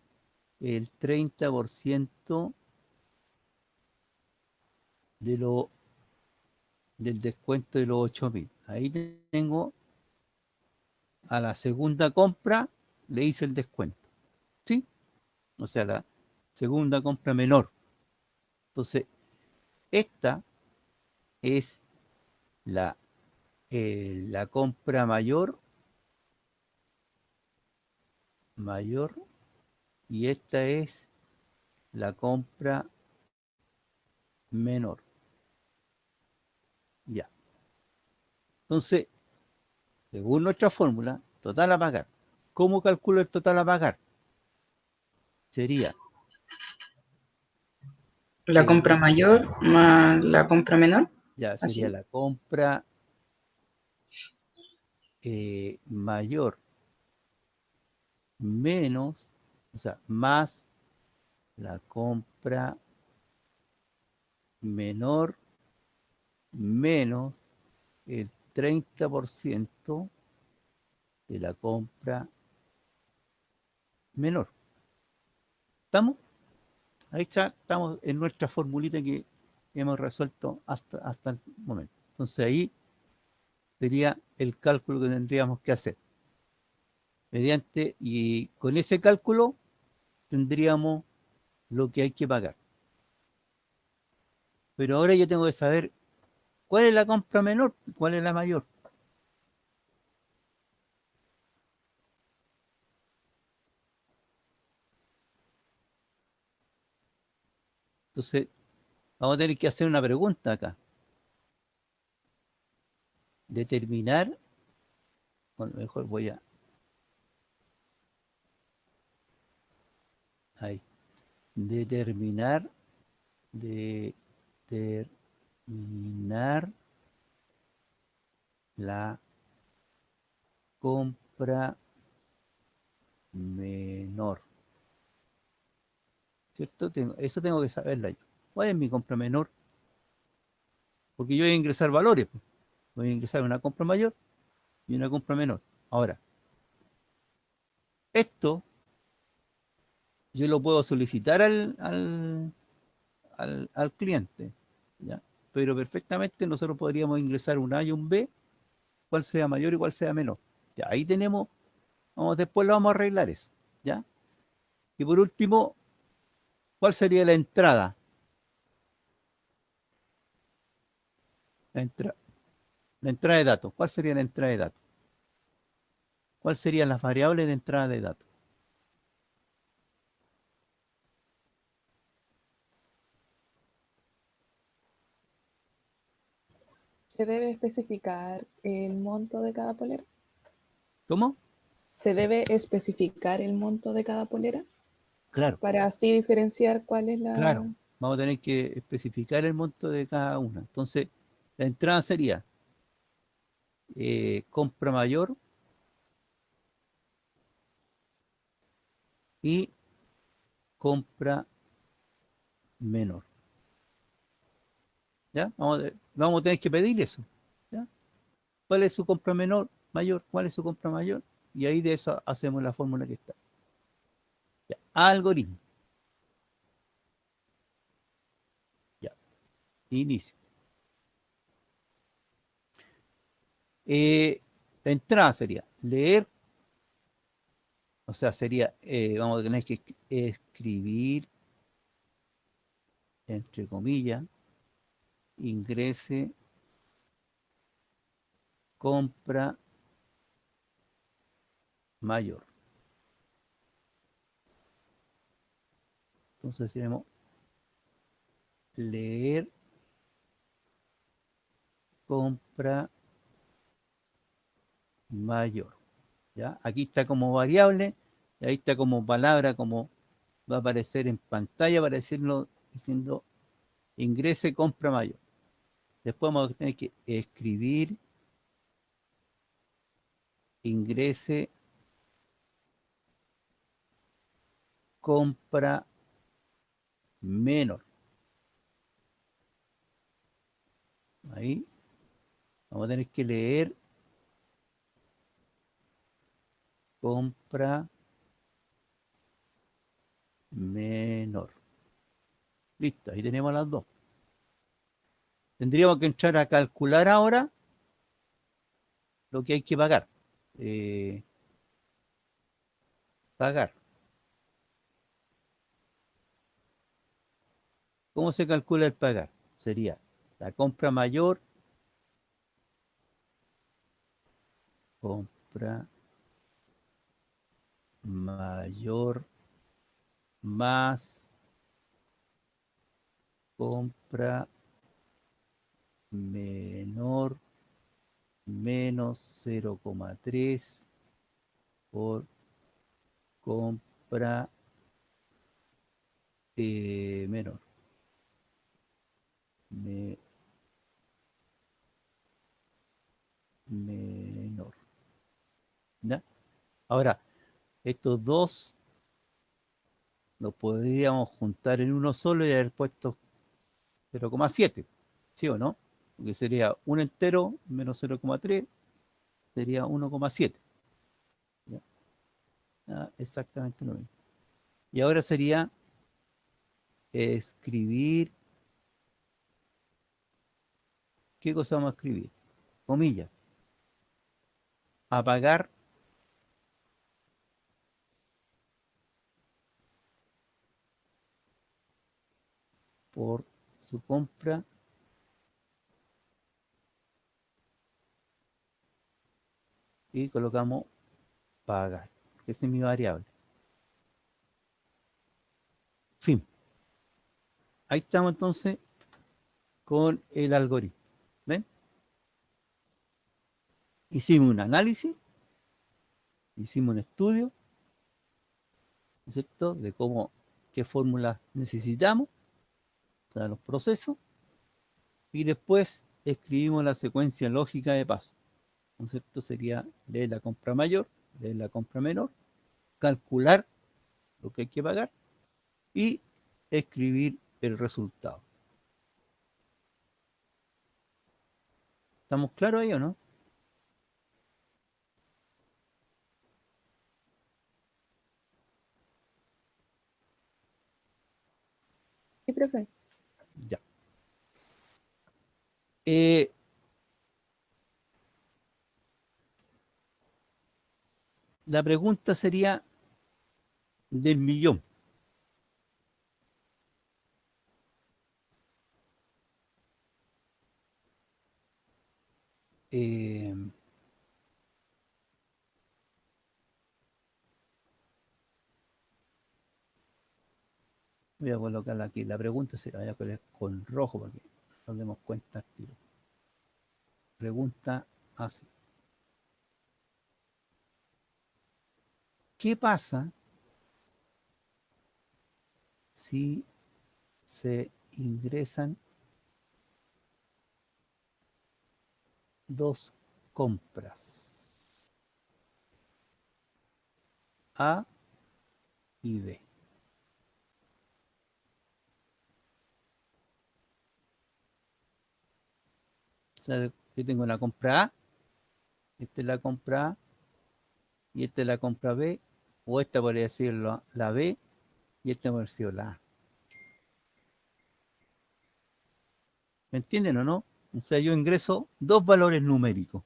el 30% de del descuento de los 8.000. Ahí tengo a la segunda compra, le hice el descuento. ¿Sí? O sea, la segunda compra menor. Entonces, esta es la, la compra mayor y esta es la compra menor. Ya. Entonces, según nuestra fórmula, total a pagar. ¿Cómo calculo el total a pagar? Sería La compra mayor más la compra menor. ya sería Así. la compra mayor menos, o sea, más la compra menor menos el 30% de la compra menor. ¿Estamos? Ahí está, estamos en nuestra formulita que hemos resuelto hasta el momento. Entonces ahí sería el cálculo que tendríamos que hacer. Y con ese cálculo tendríamos lo que hay que pagar. Pero ahora yo tengo que saber cuál es la compra menor y cuál es la mayor. Entonces, vamos a tener que hacer una pregunta acá. Determinar, bueno, mejor voy a... Ahí. Determinar la compra menor. ¿Cierto? Eso tengo que saberla yo. ¿Cuál es mi compra menor? Porque yo voy a ingresar valores. Pues. Voy a ingresar una compra mayor y una compra menor. Ahora, esto yo lo puedo solicitar al cliente, ¿ya? Pero perfectamente nosotros podríamos ingresar un A y un B, cuál sea mayor y cuál sea menor. Ya, ahí tenemos, después lo vamos a arreglar eso, ¿ya? Y por último, ¿cuál sería la entrada? La entrada. La entrada de datos. ¿Cuál sería la entrada de datos? ¿Cuáles serían las variables de entrada de datos? ¿Se debe especificar el monto de cada polera? ¿Cómo? ¿Se debe especificar el monto de cada polera? Claro, Para así diferenciar cuál es la... claro. Vamos a tener que especificar el monto de cada una. Entonces, la entrada sería compra mayor y compra menor. ¿Ya? Vamos a tener que pedir eso. ¿Ya? ¿Cuál es su compra mayor? ¿Cuál es su compra mayor? Y ahí de eso hacemos la fórmula que está. Ya. Algoritmo. Ya. Inicio. La entrada sería leer, o sea, sería, vamos a tener que escribir, entre comillas, ingrese, compra mayor. Entonces tenemos leer, compra mayor. ¿Ya? Aquí está como variable, y ahí está como palabra, como va a aparecer en pantalla para decirlo, diciendo ingrese, compra mayor. Después vamos a tener que escribir, ingrese, compra menor. Ahí vamos a tener que leer, compra menor. Listo, ahí tenemos las dos. Tendríamos que entrar a calcular ahora lo que hay que pagar. Pagar. ¿Cómo se calcula el pagar? Sería la compra mayor, compra mayor más compra menor menos 0,3 por compra menor. Menor. ¿Ya? Ahora, estos dos los podríamos juntar en uno solo y haber puesto 0,7, ¿sí o no? Porque sería 1 entero menos 0,3 sería 1,7. ¿Ya? Ah, exactamente lo mismo. Y ahora sería escribir. ¿Qué cosa vamos a escribir? Comillas. A pagar por su compra y colocamos pagar. Esa es mi variable. Fin. Ahí estamos entonces con el algoritmo. ¿Ven? Hicimos un análisis, hicimos un estudio, ¿no es cierto?, de qué fórmulas necesitamos, o sea, los procesos, y después escribimos la secuencia lógica de pasos. ¿No es cierto? Sería leer la compra mayor, leer la compra menor, calcular lo que hay que pagar y escribir el resultado. ¿Estamos claros ahí o no? ¿Qué prefieres? Ya. Eh, la pregunta sería del millón. eh, voy a colocarla aquí. La pregunta se la voy a colocar con rojo para que nos demos cuenta al tiro. Pregunta así. ¿Qué pasa si se ingresan dos compras, A y B? O sea, yo tengo la compra A, esta es la compra A y esta es la compra B, o esta podría decirlo la B y esta podría decirlo la A. ¿Me entienden o no? O sea, yo ingreso dos valores numéricos.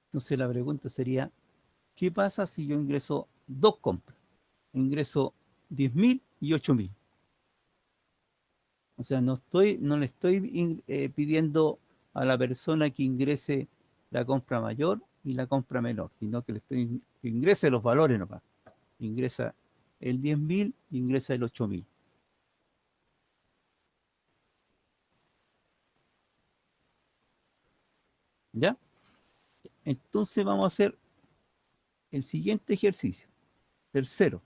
Entonces la pregunta sería, ¿qué pasa si yo ingreso dos compras? Ingreso 10.000 y 8.000. O sea, no le estoy pidiendo a la persona que ingrese la compra mayor y la compra menor, sino que le estoy que ingrese los valores nomás. Ingresa el 10.000, ingresa el 8.000. ¿Ya? Entonces vamos a hacer el siguiente ejercicio. Tercero.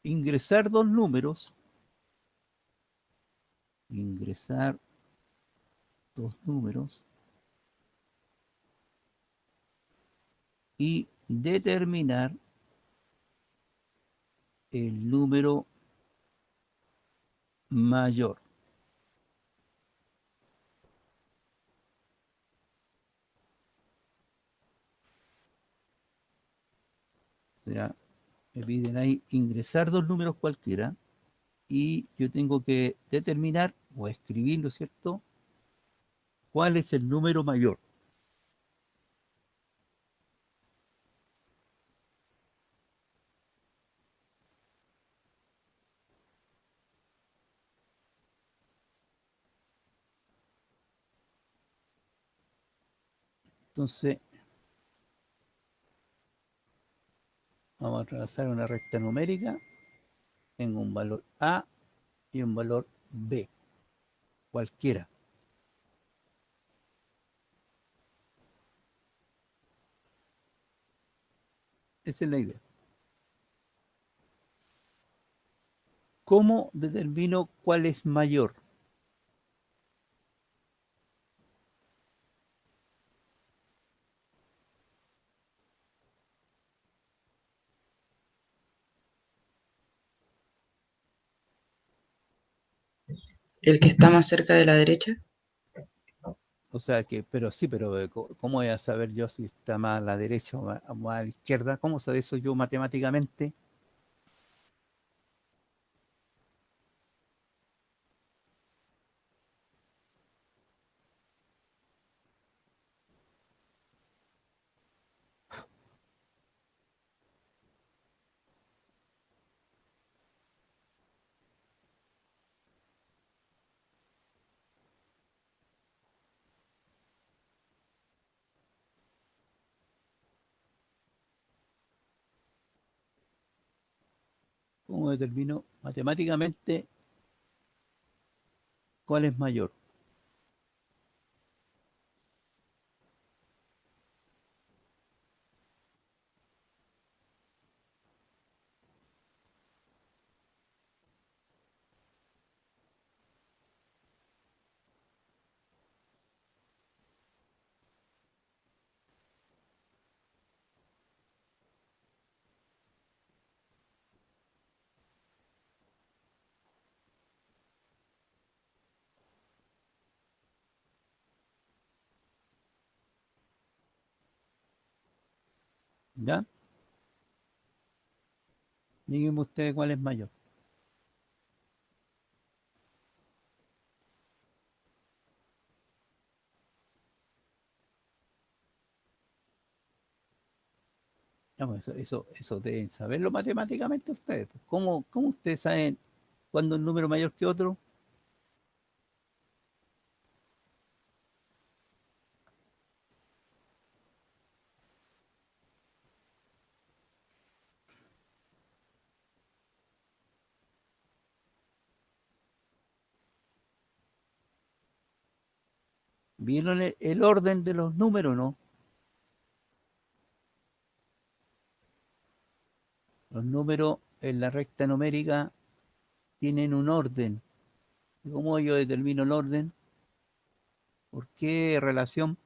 Ingresar dos números. Ingresar dos números. Y determinar el número mayor. O sea, me piden ahí ingresar dos números cualquiera y yo tengo que determinar o escribirlo, ¿cierto? ¿Cuál es el número mayor? Entonces, vamos a trazar una recta numérica. Tengo un valor A y un valor B, cualquiera. Esa es la idea. ¿Cómo determino cuál es mayor? El que está más cerca de la derecha. O sea que, pero sí, pero ¿cómo voy a saber yo si está más a la derecha o más a la izquierda? ¿Cómo sabe eso yo matemáticamente? ¿Cómo determino matemáticamente cuál es mayor? ¿Ya? Díganme ustedes cuál es mayor. No, pues eso deben saberlo matemáticamente ustedes. Pues. ¿Cómo ustedes saben cuándo un número mayor que otro? ¿Vieron el orden de los números, no? Los números en la recta numérica tienen un orden. ¿Y cómo yo determino el orden? ¿Por qué relación?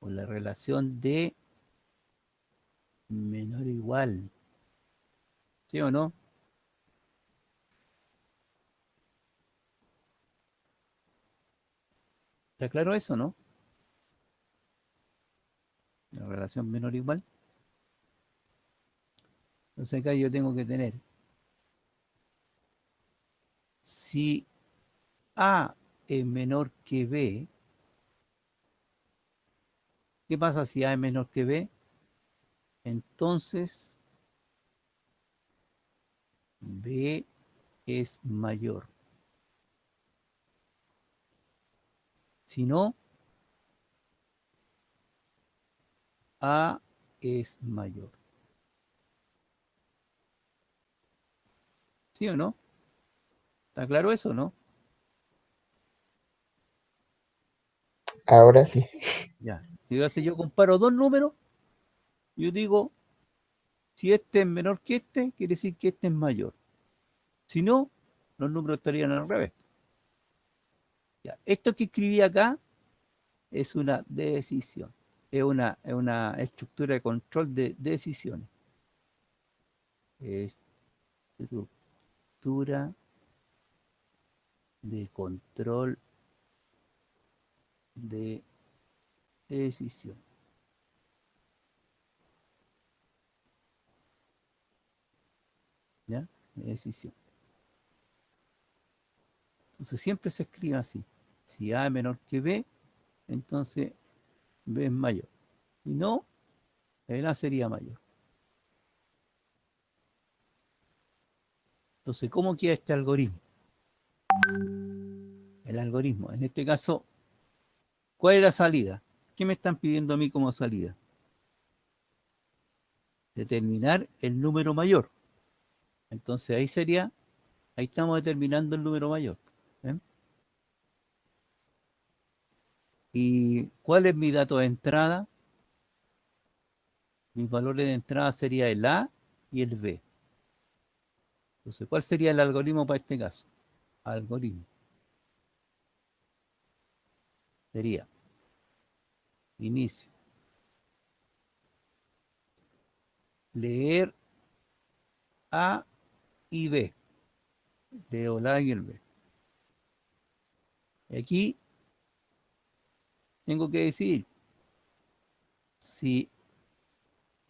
Por la relación de menor o igual. ¿Sí o no? ¿Está claro eso, no? La relación menor o igual. Entonces acá yo tengo que tener, si A es menor que B, ¿qué pasa si A es menor que B? Entonces B es mayor. Si no, A es mayor. ¿Sí o no? ¿Está claro eso, no? Ahora sí. Ya. Si yo comparo dos números, yo digo, si este es menor que este, quiere decir que este es mayor. Si no, los números estarían al revés. Ya. Esto que escribí acá es una decisión. Es una estructura de control de decisiones. Estructura de control de decisión. ¿Ya? De decisión. Entonces siempre se escribe así. Si A es menor que B, entonces B es mayor. Si no, el A sería mayor. Entonces, ¿cómo queda este algoritmo? El algoritmo, en este caso, ¿cuál es la salida? ¿Qué me están pidiendo a mí como salida? Determinar el número mayor. Entonces ahí estamos determinando el número mayor. ¿Ven? ¿Y cuál es mi dato de entrada? Mis valores de entrada sería el A y el B. Entonces, ¿cuál sería el algoritmo para este caso? Algoritmo. Sería inicio. Leer A y B. Leo el A y el B. Aquí tengo que decir si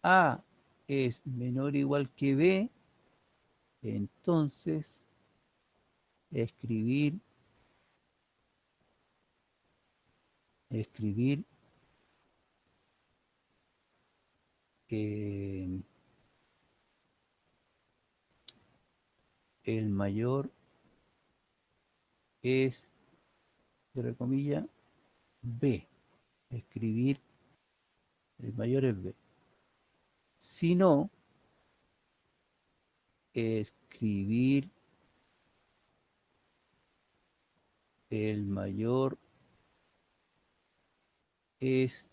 A es menor o igual que B, entonces escribir eh, el mayor es, entre comillas, B. Escribir el mayor es B. Si no, escribir el mayor es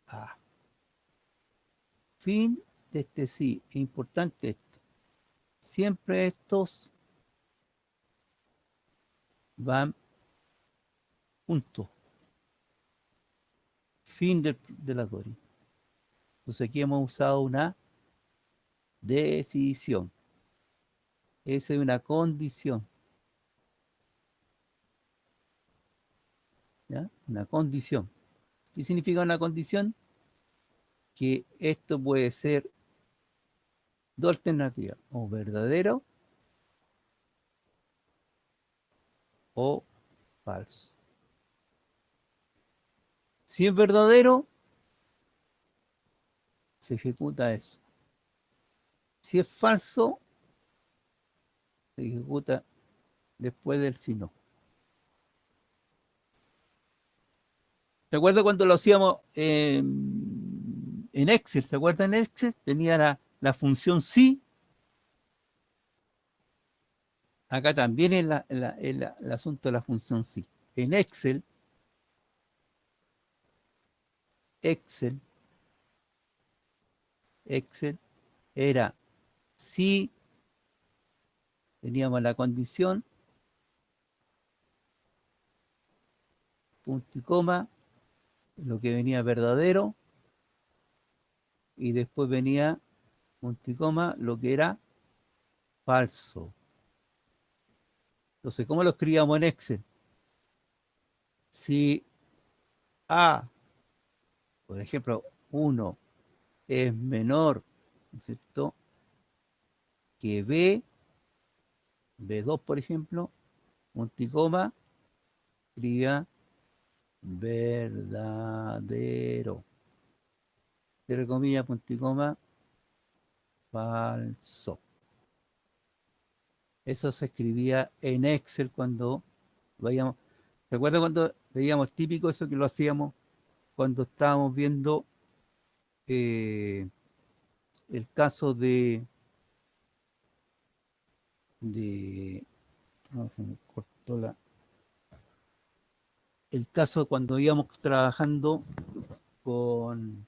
A. Fin de este sí. Es importante esto. Siempre estos van juntos. Fin del algoritmo. Entonces aquí hemos usado una decisión. Esa es una condición. ¿Ya? Una condición. ¿Qué significa una condición? que esto puede ser dos alternativas, o verdadero o falso. Si es verdadero, se ejecuta eso. Si es falso, se ejecuta después del si no. ¿Se acuerda cuando lo hacíamos en Excel? ¿Se acuerda en Excel? Tenía la función si. Acá también es el asunto de la función si. En Excel, era si teníamos la condición, punto y coma, lo que venía verdadero, y después venía punto y coma, lo que era falso. Entonces, ¿cómo lo escribíamos en Excel? Si A, por ejemplo, 1 es menor, ¿no es cierto?, que B, B2, por ejemplo, punto y coma, escribía verdadero. Entre comillas, punto y coma, falso. Eso se escribía en Excel cuando veíamos. ¿Se acuerdan cuando veíamos típico eso que lo hacíamos cuando estábamos viendo el caso no, se me cortó el caso cuando íbamos trabajando con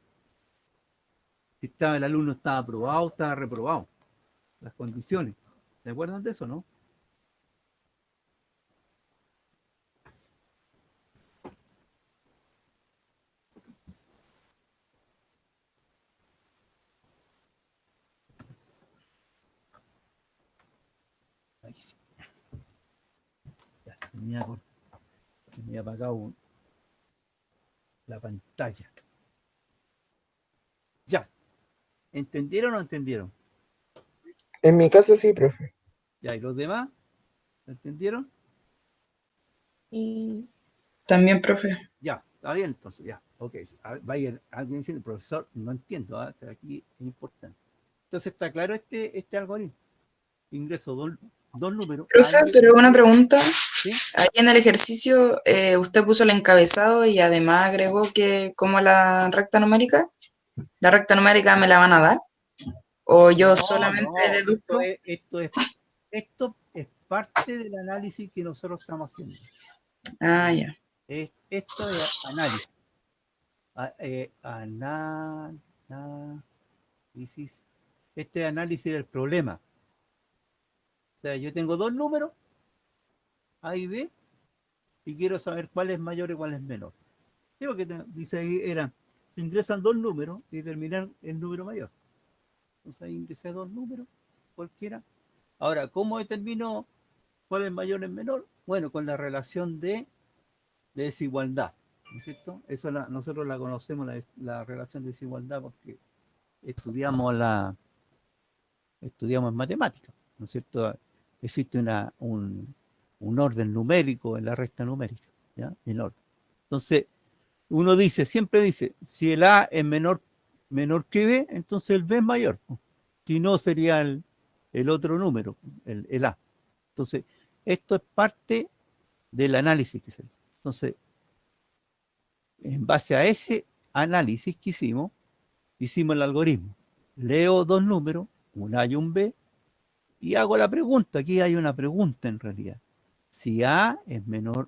si el alumno estaba aprobado, estaba reprobado, las condiciones. ¿Se acuerdan de eso, no? Ahí sí. Ya, tenía apagado la pantalla. Ya. ¿Entendieron o no entendieron? En mi caso sí, profe. Ya, ¿y los demás? ¿Entendieron? Y También, profe. Ya, está bien, entonces, ya. Ok, vaya alguien diciendo, profesor, no entiendo, o sea, aquí es importante. Entonces, ¿está claro este algoritmo? Ingreso dos números. Profe, pero una pregunta. ¿Sí? Ahí en el ejercicio usted puso el encabezado y además agregó que como la recta numérica me la van a dar. ¿O yo solamente deduzco? Esto es parte del análisis que nosotros estamos haciendo. Ah, ya. Esto es análisis. Este es análisis del problema. O sea, yo tengo dos números, A y B, y quiero saber cuál es mayor y cuál es menor. Digo que dice ahí, se ingresan dos números y determinar el número mayor. Entonces ahí ingresé dos números, cualquiera. Ahora, ¿cómo determino cuál es mayor y menor? Bueno, con la relación de desigualdad, ¿no es cierto? Eso nosotros la conocemos, la relación de desigualdad, porque estudiamos en matemáticas, ¿no es cierto? Existe un orden numérico en la recta numérica, ¿ya? En orden. Entonces, uno siempre dice, si el A es menor que B, entonces el B es mayor. Si no, sería el otro número, el A. Entonces, esto es parte del análisis que se hizo. Entonces, en base a ese análisis que hicimos el algoritmo. Leo dos números, un A y un B, y hago la pregunta. Aquí hay una pregunta en realidad. Si A es menor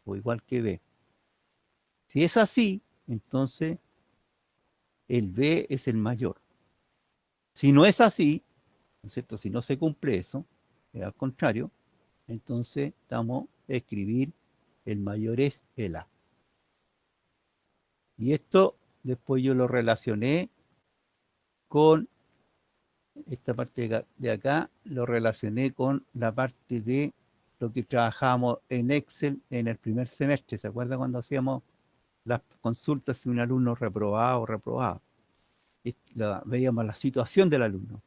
o igual que B. Si es así, entonces el B es el mayor. Si no es así, ¿no es cierto? Si no se cumple eso, al contrario, entonces estamos a escribir el mayor es el A. Y esto después yo lo relacioné con esta parte de acá, lo relacioné con la parte de lo que trabajábamos en Excel en el primer semestre. ¿Se acuerda cuando hacíamos las consultas si un alumno reprobaba o reprobaba? veíamos la situación del alumno.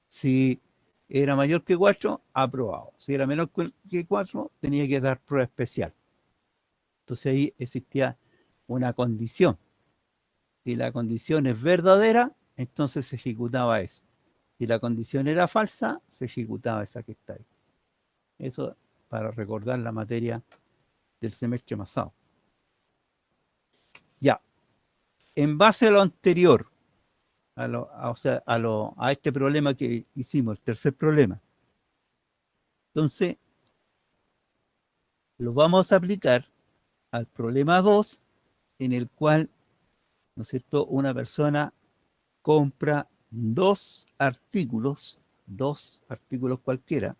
Si era mayor que 4, aprobado. Si era menor que 4, tenía que dar prueba especial. Entonces ahí existía una condición. Si la condición es verdadera, entonces se ejecutaba eso. Si la condición era falsa, se ejecutaba esa que está ahí. Eso para recordar la materia del semestre pasado. Ya. En base a lo anterior, a este problema que hicimos, el tercer problema, entonces lo vamos a aplicar al problema 2, en el cual, ¿no es cierto?, una persona compra dos artículos cualquiera,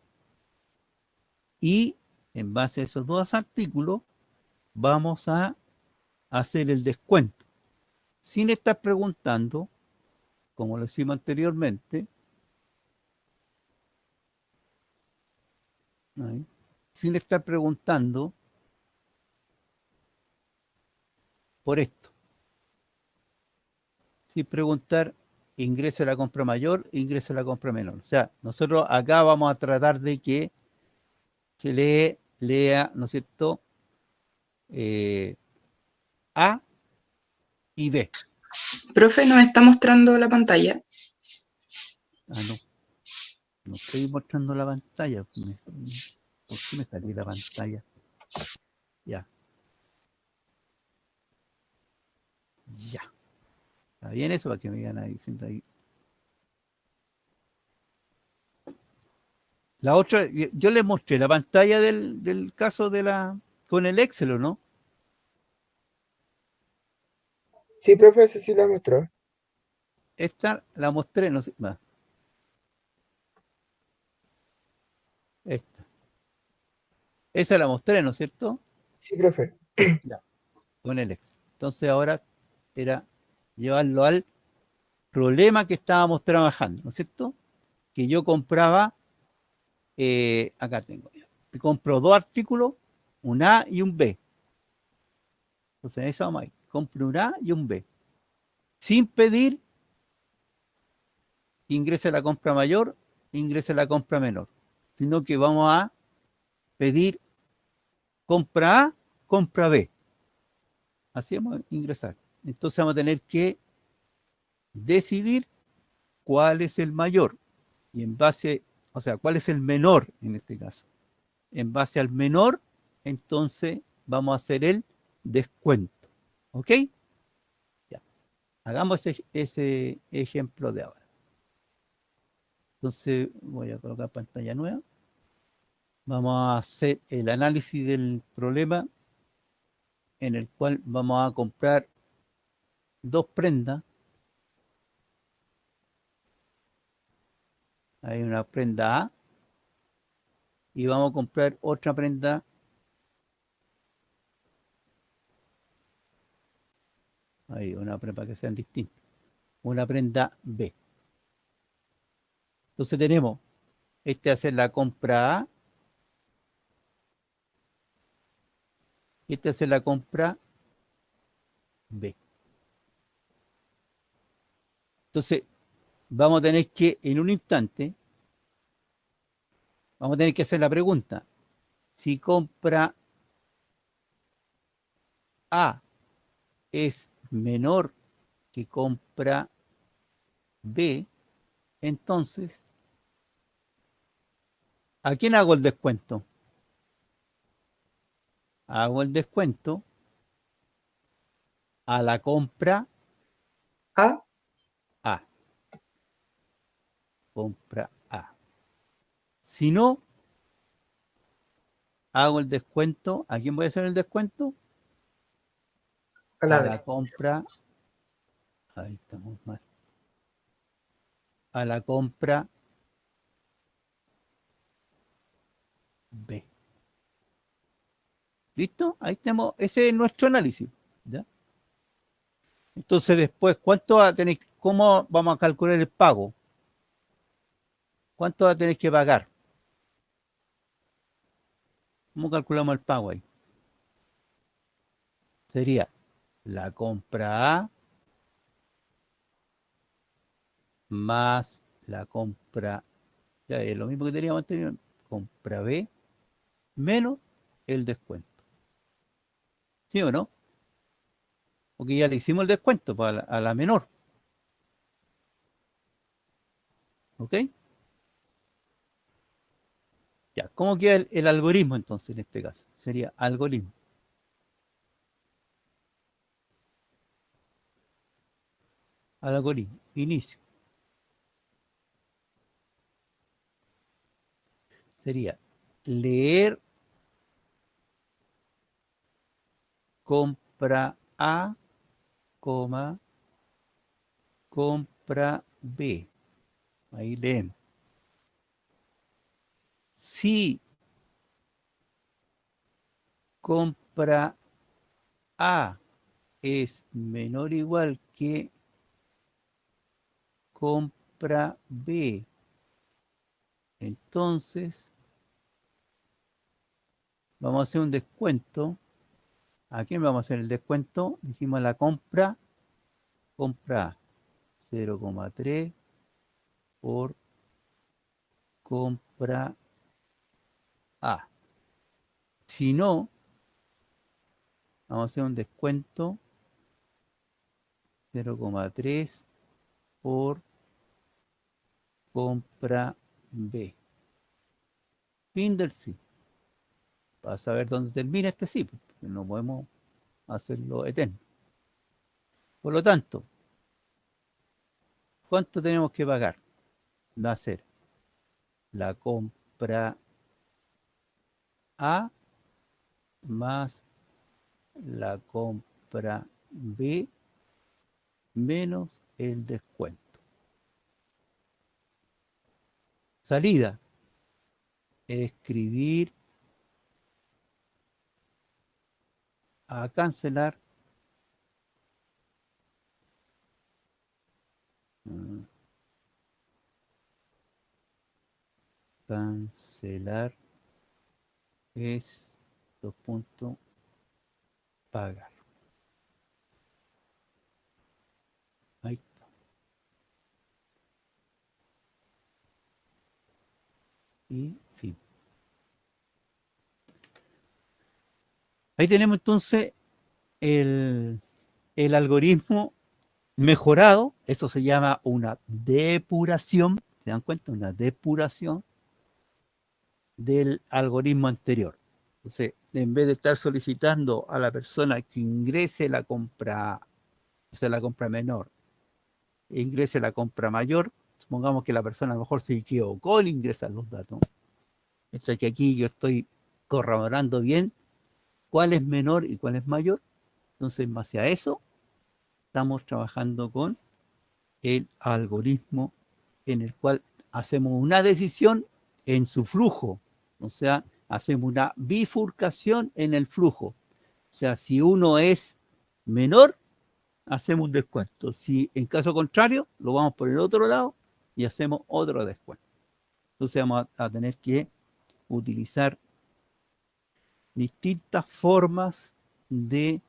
y en base a esos dos artículos vamos a hacer el descuento, sin estar preguntando, como lo hicimos anteriormente, ¿no?, sin estar preguntando por esto, sin preguntar, ingrese la compra mayor, ingrese la compra menor. O sea, nosotros acá vamos a tratar de que se lea, ¿no es cierto?, A y B. Profe, ¿nos está mostrando la pantalla? Ah, no estoy mostrando la pantalla. ¿Por qué me salió la pantalla? Ya. ¿Está bien eso? Para que me digan ahí, diciendo ahí. La otra, yo les mostré la pantalla del caso con el Excel, ¿o no? Sí, profe, ese sí la mostró. Esta la mostré, no sé más. Esta. Esa la mostré, ¿no es cierto? Sí, profe. Ya. Con el Excel. Entonces ahora era llevarlo al problema que estábamos trabajando, ¿no es cierto? Que yo compraba, acá tengo, te compro dos artículos, un A y un B. Entonces eso vamos ahí, compro un A y un B. Sin pedir, ingrese la compra mayor, ingrese la compra menor, sino que vamos a pedir compra A, compra B. Así vamos a ingresar. Entonces vamos a tener que decidir cuál es el mayor y en base, o sea, cuál es el menor en este caso. En base al menor, entonces vamos a hacer el descuento. ¿Ok? Ya. Hagamos ese ejemplo de ahora. Entonces voy a colocar pantalla nueva. Vamos a hacer el análisis del problema en el cual vamos a comprar dos prendas. Hay una prenda A y vamos a comprar otra prenda. Hay una prenda para que sean distintas. Una prenda B. Entonces tenemos, hacer la compra A, y hacer la compra B. Entonces, vamos a tener que, en un instante, vamos a tener que hacer la pregunta. Si compra A es menor que compra B, entonces, ¿a quién hago el descuento? Hago el descuento a la compra A. A. Compra A. Si no, hago el descuento. ¿A quién voy a hacer el descuento? A la A B. la compra. Ahí estamos mal. A la compra B. ¿Listo? Ahí tenemos. Ese es nuestro análisis. ¿Ya? Entonces después, ¿cuánto va a tener? ¿Cómo vamos a calcular el pago? ¿Cuánto va a tener que pagar? ¿Cómo calculamos el pago ahí? Sería la compra A más la compra, ya es lo mismo que teníamos anteriormente, compra B menos el descuento. ¿Sí o no? Porque ya le hicimos el descuento para a la menor. ¿Ok? Ya, ¿cómo queda el algoritmo entonces en este caso? Sería algoritmo. Algoritmo, inicio. Sería leer compra A, coma, compra B. Ahí leemos. Si compra A es menor o igual que compra B, entonces vamos a hacer un descuento. ¿A quién vamos a hacer el descuento? Dijimos la compra A, 0,3 por compra A. Si no, vamos a hacer un descuento 0,3 por compra B. Fin del sí. Para saber dónde termina este sí, porque no podemos hacerlo eterno. Por lo tanto, ¿cuánto tenemos que pagar? Va a ser la compra A más la compra B menos el descuento. Salida. Escribir a cancelar. Cancelar es 2 puntos pagar. Ahí está. Y fin. Ahí tenemos entonces el algoritmo mejorado. Eso se llama una depuración. ¿Se dan cuenta? Una depuración del algoritmo anterior. Entonces, en vez de estar solicitando a la persona que ingrese la compra, o sea, la compra menor, e ingrese la compra mayor, supongamos que la persona a lo mejor se equivocó al ingresar los datos. Mientras que aquí yo estoy corroborando bien cuál es menor y cuál es mayor. Entonces, en base a eso, estamos trabajando con el algoritmo en el cual hacemos una decisión en su flujo. O sea, hacemos una bifurcación en el flujo. O sea, si uno es menor, hacemos un descuento. Si en caso contrario, lo vamos por el otro lado y hacemos otro descuento. Entonces vamos a tener que utilizar distintas formas de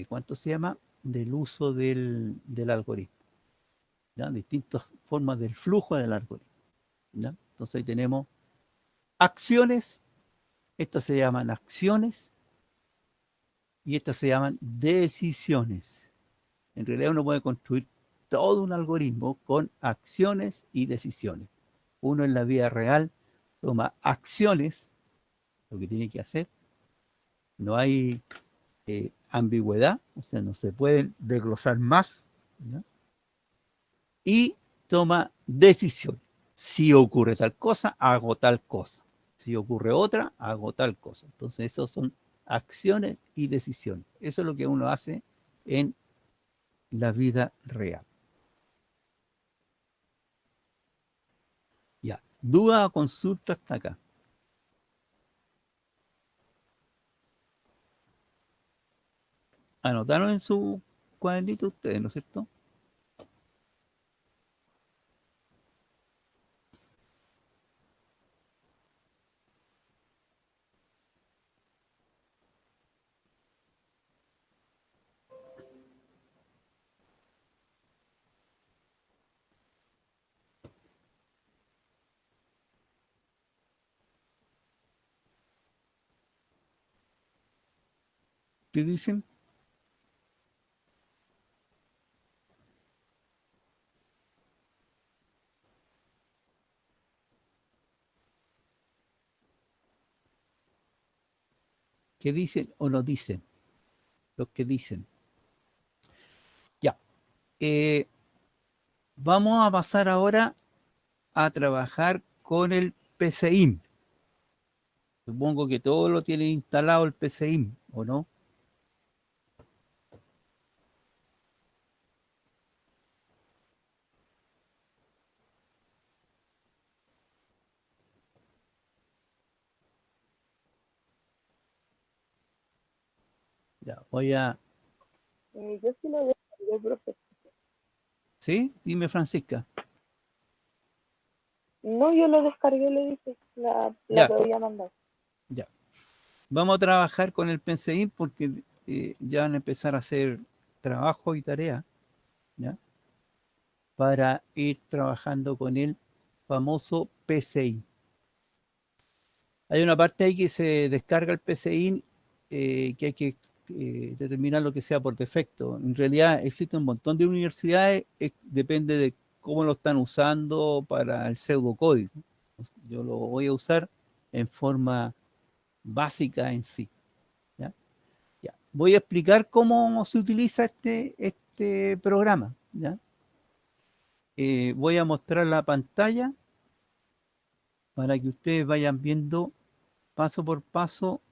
¿cuánto se llama? Del uso del algoritmo. ¿Ya? Distintas formas del flujo del algoritmo. ¿Ya? Entonces ahí tenemos acciones, estas se llaman acciones y estas se llaman decisiones. En realidad uno puede construir todo un algoritmo con acciones y decisiones. Uno en la vida real toma acciones, lo que tiene que hacer, no hay ambigüedad, o sea, no se pueden desglosar más, ¿ya? Y toma decisión. Si ocurre tal cosa, hago tal cosa. Si ocurre otra, hago tal cosa. Entonces, eso son acciones y decisiones. Eso es lo que uno hace en la vida real. Ya. Duda o consulta hasta acá. Anotaron en su cuadernito ustedes, ¿no es cierto? ¿Qué dicen? ¿Qué dicen o no dicen? Los que dicen. Ya. Vamos a pasar ahora a trabajar con el PCIM. Supongo que todos lo tienen instalado el PCIM, ¿o no? Ya, voy a... Yo sí lo descargué, profe. ¿Sí? Dime, Francisca. No, yo lo descargué, le dije, la Ya. que había mandado. Ya. Vamos a trabajar con el PCIM porque ya van a empezar a hacer trabajo y tarea, ¿ya? Para ir trabajando con el famoso PCI. Hay una parte ahí que se descarga el PCI que hay que determinar lo que sea por defecto. En realidad existe un montón de universidades, depende de cómo lo están usando para el pseudocódigo. Yo lo voy a usar en forma básica en sí. ¿Ya? Ya. Voy a explicar cómo se utiliza este programa. ¿Ya? Voy a mostrar la pantalla para que ustedes vayan viendo paso por paso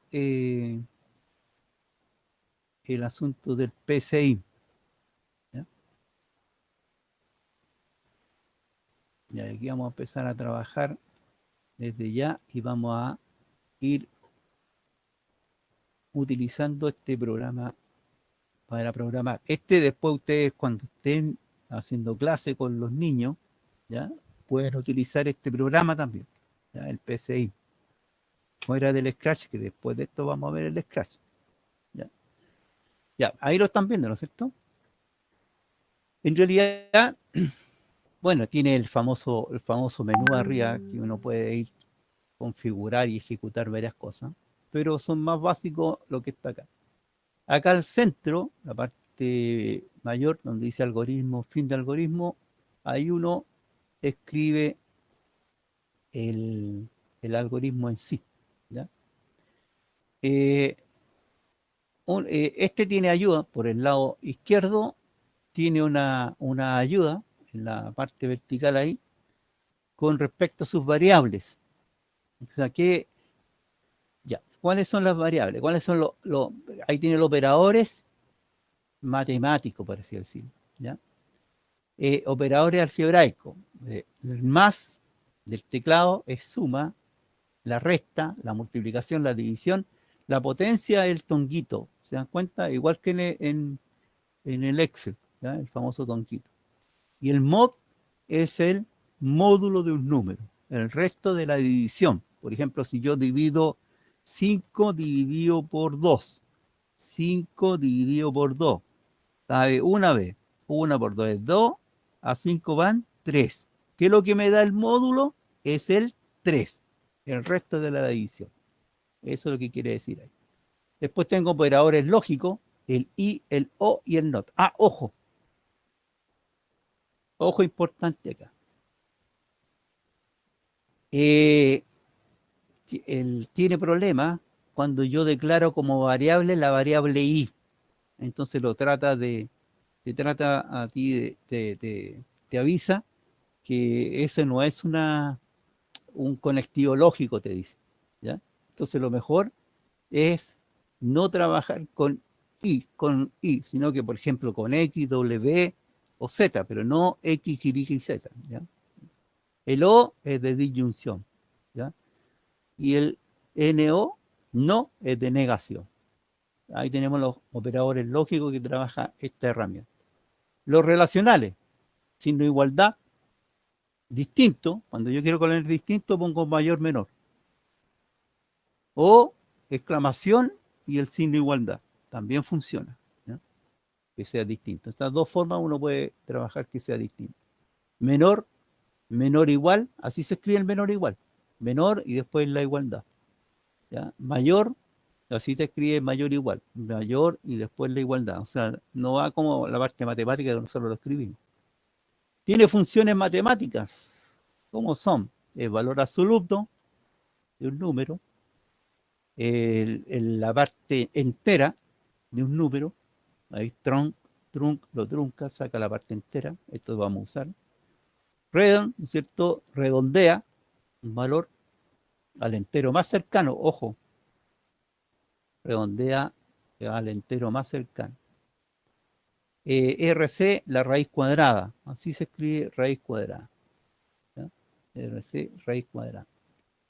el asunto del PCI. ¿Ya? Y aquí vamos a empezar a trabajar desde ya y vamos a ir utilizando este programa para programar. Después ustedes cuando estén haciendo clase con los niños, ¿ya? Pueden utilizar este programa también, ¿ya? El PCI. Fuera del Scratch, que después de esto vamos a ver el Scratch. ¿Ya? Ya, ahí lo están viendo, ¿no es cierto? En realidad, bueno, tiene el famoso menú arriba que uno puede ir configurar y ejecutar varias cosas, pero son más básicos lo que está acá. Acá al centro, la parte mayor, donde dice algoritmo, fin de algoritmo, ahí uno escribe el algoritmo en sí. ¿Ya? Este tiene ayuda por el lado izquierdo, tiene una ayuda en la parte vertical ahí con respecto a sus variables. O sea, ¿cuáles son las variables? ¿Cuáles son ahí tiene los operadores matemáticos, por así decirlo, ¿ya? Operadores algebraicos. El más del teclado es suma, la resta, la multiplicación, la división, la potencia, el tonguito. ¿Se dan cuenta? Igual que en el Excel, ¿ya? El famoso tonguito. Y el mod es el módulo de un número. El resto de la división. Por ejemplo, si yo divido 5 dividido por 2. 5 dividido por 2. ¿Sabe? Una vez. 1 por 2 es 2. A 5 van 3. ¿Qué es lo que me da el módulo? Es el 3. El resto de la división. Eso es lo que quiere decir ahí. Después tengo operadores lógicos. El I, el O y el NOT. Ah, ojo. Ojo importante acá. Tiene problemas cuando yo declaro como variable la variable i. Entonces te trata a ti, te avisa que eso no es un conectivo lógico, te dice. ¿Ya? Entonces lo mejor es no trabajar con i, sino que por ejemplo con x, w o z, pero no x, y, z. ¿Ya? El o es de disyunción, ¿ya? Y el NO no es de negación. Ahí tenemos los operadores lógicos que trabaja esta herramienta. Los relacionales, signo de igualdad, distinto. Cuando yo quiero poner distinto, pongo mayor, menor. O exclamación y el signo de igualdad. También funciona, ¿ya? Que sea distinto. Estas dos formas uno puede trabajar que sea distinto. Menor, menor igual, así se escribe el menor igual. Menor y después la igualdad. ¿Ya? Mayor, Así te escribe mayor igual, mayor y después la igualdad. O sea, no va como la parte matemática que nosotros lo escribimos. Tiene funciones matemáticas, como son el valor absoluto de un número, la parte entera de un número, ahí lo trunca, saca la parte entera, esto lo vamos a usar. ¿No es cierto? Redondea un valor al entero más cercano, ojo, redondea al entero más cercano. RC, la raíz cuadrada, así se escribe raíz cuadrada. ¿Ya? RC, raíz cuadrada.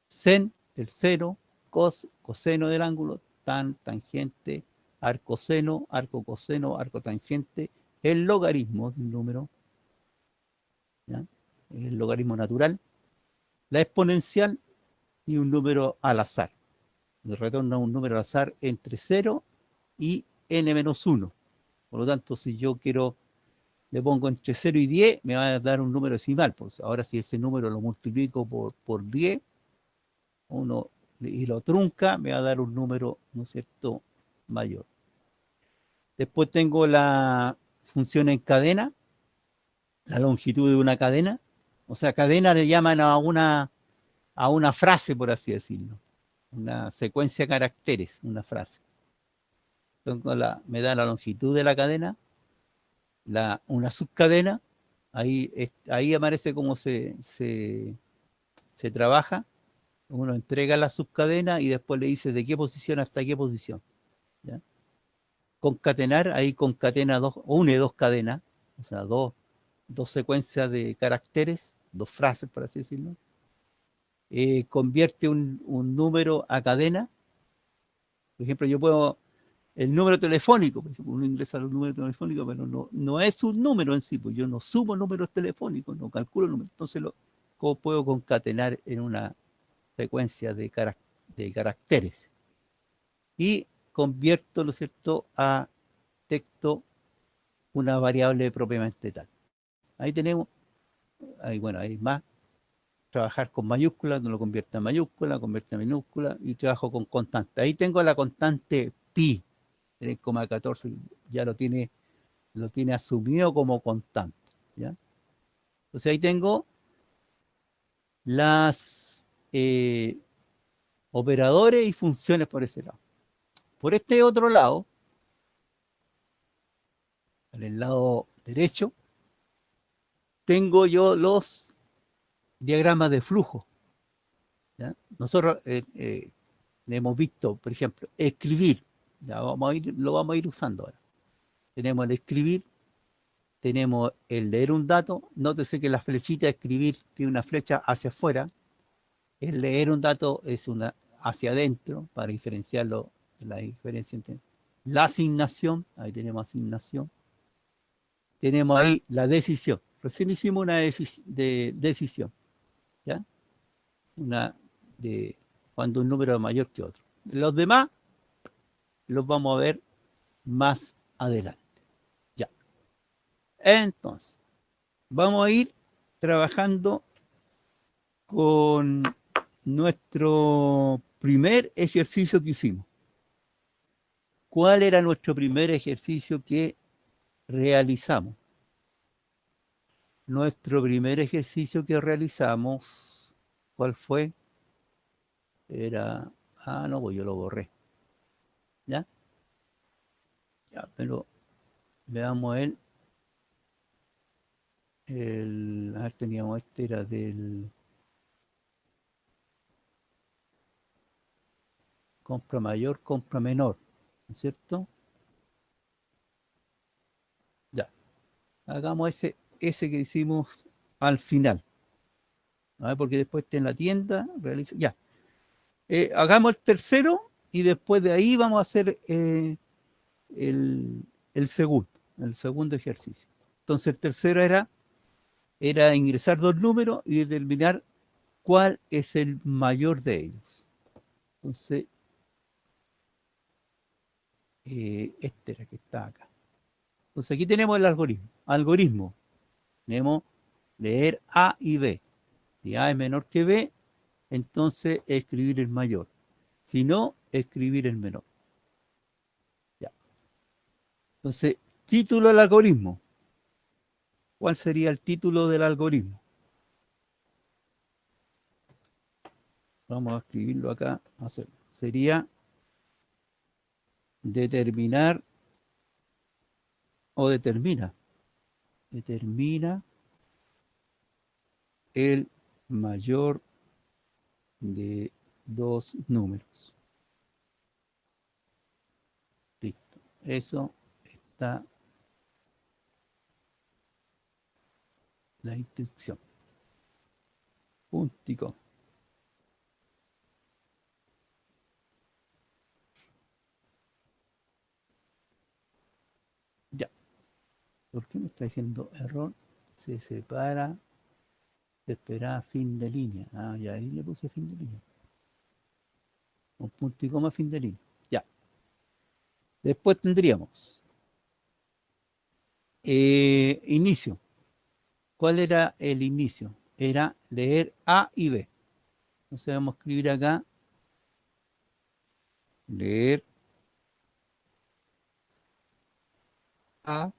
Sen, el seno, coseno del ángulo, tangente, arcoseno, arco coseno, arco tangente, el logaritmo de un número, ¿ya? El logaritmo natural, la exponencial y un número al azar. Le retorna un número al azar entre 0 y n-1. Por lo tanto, si yo le pongo entre 0 y 10, me va a dar un número decimal. Pues ahora, si ese número lo multiplico por 10, y lo trunca, me va a dar un número, ¿no es cierto?, mayor. Después tengo la función en cadena, la longitud de una cadena. O sea, cadena le llaman a una frase, por así decirlo. Una secuencia de caracteres, una frase. Entonces, me da la longitud de la cadena, una subcadena, ahí aparece cómo se trabaja. Uno entrega la subcadena y después le dice de qué posición hasta qué posición. ¿Ya? Concatenar, ahí concatena une dos cadenas, o sea, dos secuencias de caracteres, dos frases, por así decirlo. Convierte un número a cadena. Por ejemplo, yo puedo, el número telefónico, por ejemplo, uno ingresa al número telefónico, pero no es un número en sí, pues yo no sumo números telefónicos, no calculo números. Entonces, ¿cómo puedo concatenar en una secuencia de caracteres? Y convierto, ¿no es cierto?, a texto una variable propiamente tal. Ahí tenemos, bueno, hay más. Trabajar con mayúsculas, no lo convierte en mayúscula, convierte en minúscula, y trabajo con constante. Ahí tengo la constante pi, 3,14, ya lo tiene asumido como constante. ¿Ya? Entonces ahí tengo las operadores y funciones por ese lado. Por este otro lado, en el lado derecho, tengo yo los diagramas de flujo. ¿Ya? Nosotros hemos visto, por ejemplo, escribir. Ya lo vamos a ir usando ahora. Tenemos el escribir, tenemos el leer un dato. Nótese que la flechita de escribir tiene una flecha hacia afuera. El leer un dato es una hacia adentro, para diferenciarlo, la diferencia entre la asignación. Ahí tenemos asignación. Tenemos ahí la decisión. Recién hicimos una decisión. ¿Ya? Una de cuando un número es mayor que otro. Los demás los vamos a ver más adelante. Ya. Entonces, vamos a ir trabajando con nuestro primer ejercicio que hicimos. ¿Cuál era nuestro primer ejercicio que realizamos? Nuestro primer ejercicio que realizamos, ¿cuál fue? Era, no, pues yo lo borré. ¿Ya? Ya, pero veamos a ver, teníamos era del compra mayor, compra menor, ¿no es cierto? Ya, hagamos ese que hicimos al final. A ver, porque después está en la tienda, realiza, ya. Hagamos el tercero y después de ahí vamos a hacer el segundo ejercicio. Entonces el tercero era ingresar dos números y determinar cuál es el mayor de ellos. Entonces, este era que está acá. Entonces aquí tenemos el algoritmo. Tenemos leer A y B. Si A es menor que B, entonces escribir el mayor. Si no, escribir el menor. Entonces, título del algoritmo. ¿Cuál sería el título del algoritmo? Vamos a escribirlo acá. Sería determinar o determina el mayor de dos números. Listo. Eso está la instrucción. Puntico. Ya. ¿Por qué me está diciendo error? Se separa. Se espera fin de línea. Ah, ya ahí le puse fin de línea. Un punto y coma, fin de línea. Ya. Después tendríamos inicio. ¿Cuál era el inicio? Era leer A y B. Entonces vamos a escribir acá leer A,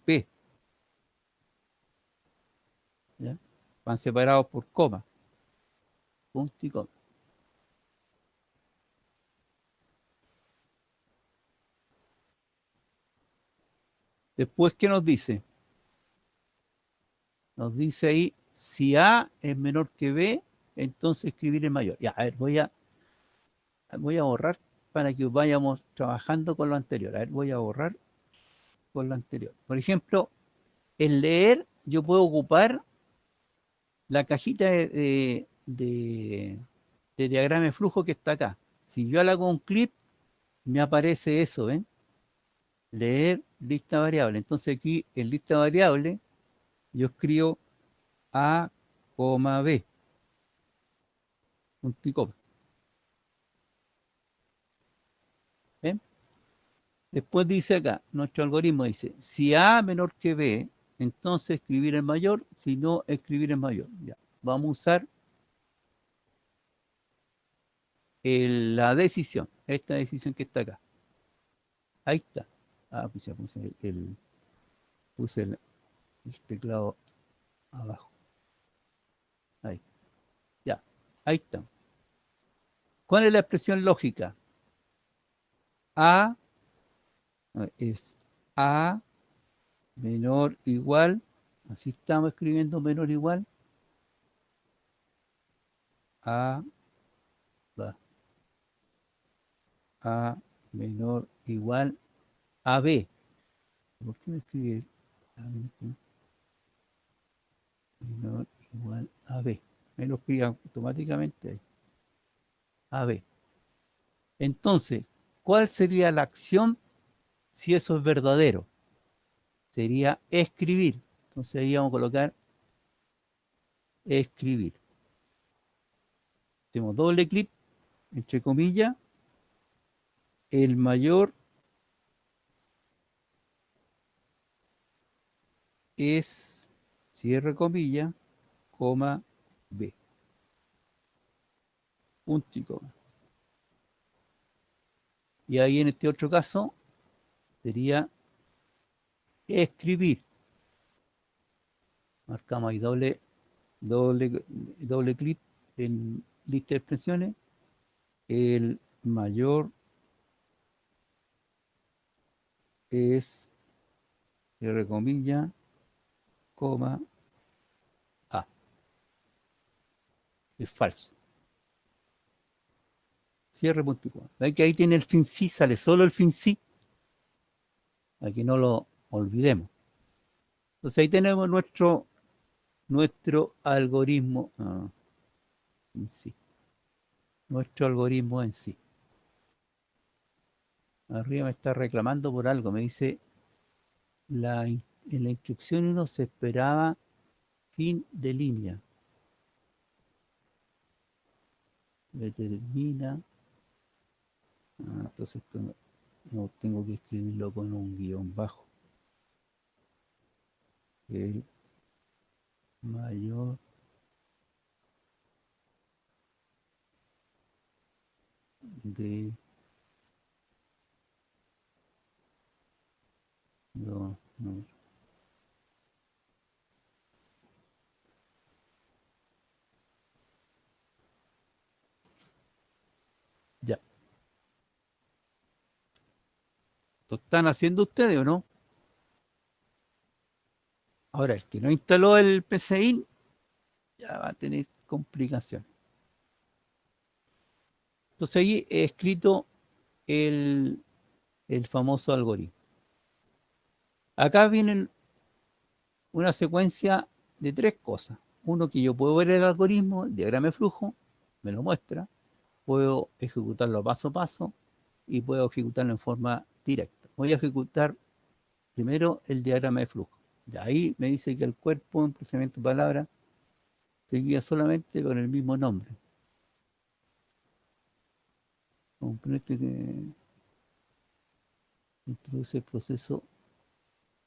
B. ¿Ya? Van separados por coma. Punto y coma. Después, ¿qué nos dice? Nos dice ahí, si A es menor que B, entonces escribir el mayor. Ya, a ver, voy a borrar para que vayamos trabajando con lo anterior. A ver, voy a borrar con lo anterior. Por ejemplo, el leer, yo puedo ocupar la cajita de diagrama de flujo que está acá. Si yo le hago un clic, me aparece eso, ¿ven? Leer lista variable. Entonces aquí en lista variable yo escribo A, B. Punto y coma. ¿Ven? Después dice acá, nuestro algoritmo dice, si A menor que B, entonces escribir el mayor, si no, escribir el mayor. Ya. Vamos a usar la decisión, esta decisión que está acá. Ahí está. Ah, pues ya puse el teclado abajo. Ahí. Ya. Ahí está. ¿Cuál es la expresión lógica? A es A menor igual. Así estamos escribiendo menor igual. A va. A menor igual a B. ¿Por qué me escribe A menor igual a B? Me lo escribe automáticamente ahí. A B. Entonces, ¿cuál sería la acción si eso es verdadero? Sería escribir. Entonces ahí vamos a colocar escribir. Hacemos doble clic, entre comillas, el mayor es, cierre comilla, coma B. Punto y coma. Y ahí en este otro caso sería escribir. Marcamos ahí doble clic en lista de expresiones. El mayor es, cierre comilla, coma A. Es falso. Cierre punto y coma. ¿Ven que ahí tiene el fin sí? Sale solo el fin sí. Para que no lo olvidemos. Entonces ahí tenemos nuestro algoritmo en sí. Nuestro algoritmo en sí. Arriba me está reclamando por algo. Me dice, en la instrucción 1 se esperaba fin de línea. Determina. Entonces esto no tengo que escribirlo con un guión bajo. El mayor de No. Ya. ¿Lo están haciendo ustedes o no? Ahora, el que no instaló el PCI ya va a tener complicaciones. Entonces ahí he escrito el famoso algoritmo. Acá vienen una secuencia de 3 cosas. Uno, que yo puedo ver el algoritmo, el diagrama de flujo, me lo muestra, puedo ejecutarlo paso a paso y puedo ejecutarlo en forma directa. Voy a ejecutar primero el diagrama de flujo. De ahí me dice que el cuerpo en procesamiento de palabras seguía solamente con el mismo nombre. Comprende que introduce el proceso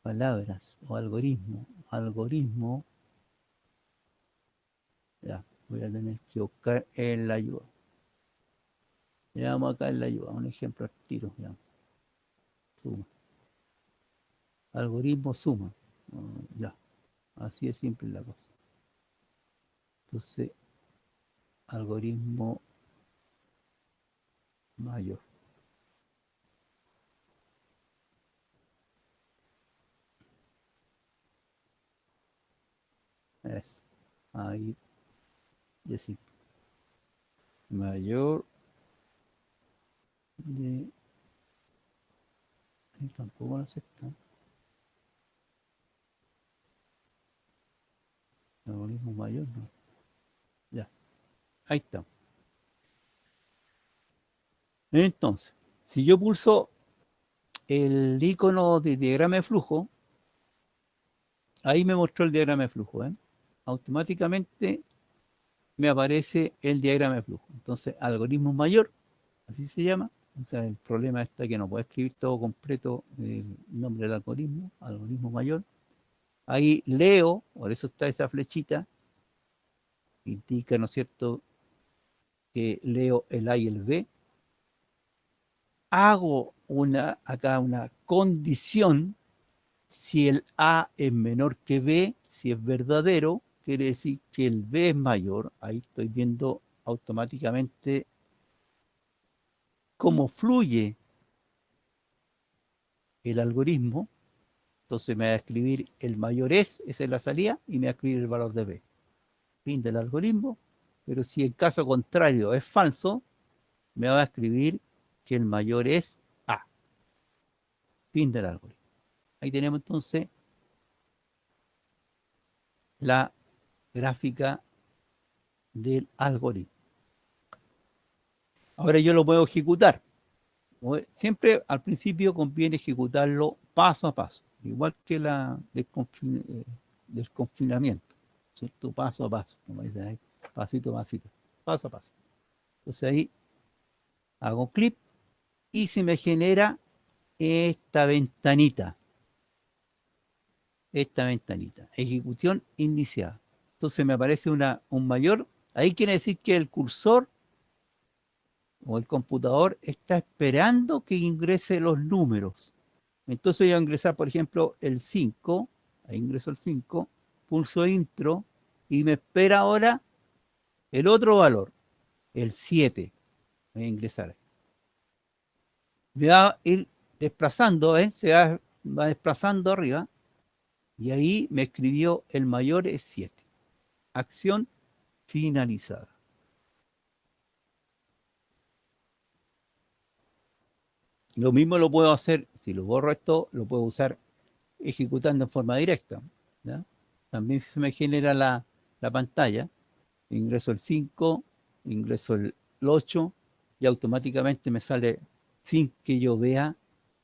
palabras o algoritmo. Algoritmo. Ya, voy a tener que buscar en la ayuda. Veamos acá en la ayuda, un ejemplo al tiro. Ya. Suma. Algoritmo suma. Ya, así es simple la cosa. Entonces, algoritmo mayor. Eso. Ahí, decir. Mayor de... Tampoco lo acepta. Algoritmo mayor, no. Ya. Ahí está. Entonces, si yo pulso el icono de diagrama de flujo, ahí me mostró el diagrama de flujo. Automáticamente me aparece el diagrama de flujo. Entonces, algoritmo mayor, así se llama. O sea, el problema está que no puedo escribir todo completo el nombre del algoritmo mayor. Ahí leo, por eso está esa flechita, indica, ¿no es cierto?, que leo el A y el B. Hago acá una condición. Si el A es menor que B, si es verdadero, quiere decir que el B es mayor. Ahí estoy viendo automáticamente cómo fluye el algoritmo. Entonces me va a escribir el mayor esa es la salida, y me va a escribir el valor de B. Fin del algoritmo. Pero si el caso contrario es falso, me va a escribir que el mayor es A. Fin del algoritmo. Ahí tenemos entonces la gráfica del algoritmo. Ahora yo lo puedo ejecutar. Siempre al principio conviene ejecutarlo paso a paso, igual que la del confinamiento, ¿cierto? Paso a paso, como dicen ahí, pasito a pasito, paso a paso. Entonces ahí hago clic y se me genera esta ventanita, ejecución iniciada. Entonces me aparece un mayor, ahí quiere decir que el cursor o el computador está esperando que ingrese los números. Entonces yo voy a ingresar, por ejemplo, el 5, ahí ingreso el 5, pulso intro y me espera ahora el otro valor, el 7. Voy a ingresar. Me va a ir desplazando, se va desplazando arriba y ahí me escribió el mayor es 7. Acción finalizada. Lo mismo lo puedo hacer, si lo borro esto, lo puedo usar ejecutando en forma directa. ¿Ya? También se me genera la pantalla, ingreso el 5, ingreso el 8 y automáticamente me sale sin que yo vea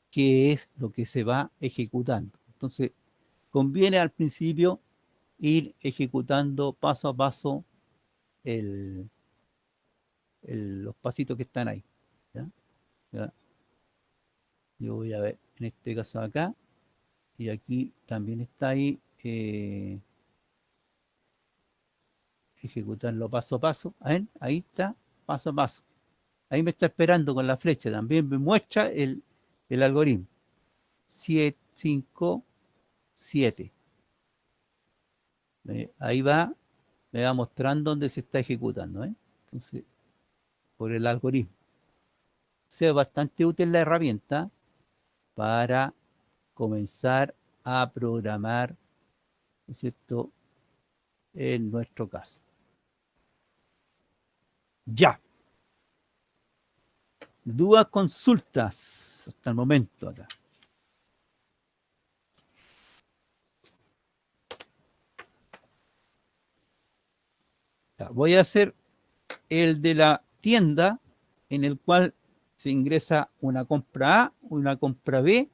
qué es lo que se va ejecutando. Entonces, conviene al principio ir ejecutando paso a paso los pasitos que están ahí. ¿Ya? ¿Ya? Yo voy a ver, en este caso acá, y aquí también está ahí, ejecutarlo paso a paso. ¿Ven? Ahí está, paso a paso. Ahí me está esperando con la flecha, también me muestra el algoritmo. 7, 5, 7. Ahí va, me va mostrando dónde se está ejecutando. Entonces, por el algoritmo. Es bastante útil la herramienta para comenzar a programar, ¿no es cierto?, en nuestro caso. Ya. Dudas, consultas hasta el momento acá. Ya, voy a hacer el de la tienda en el cual se ingresa una compra A, una compra B.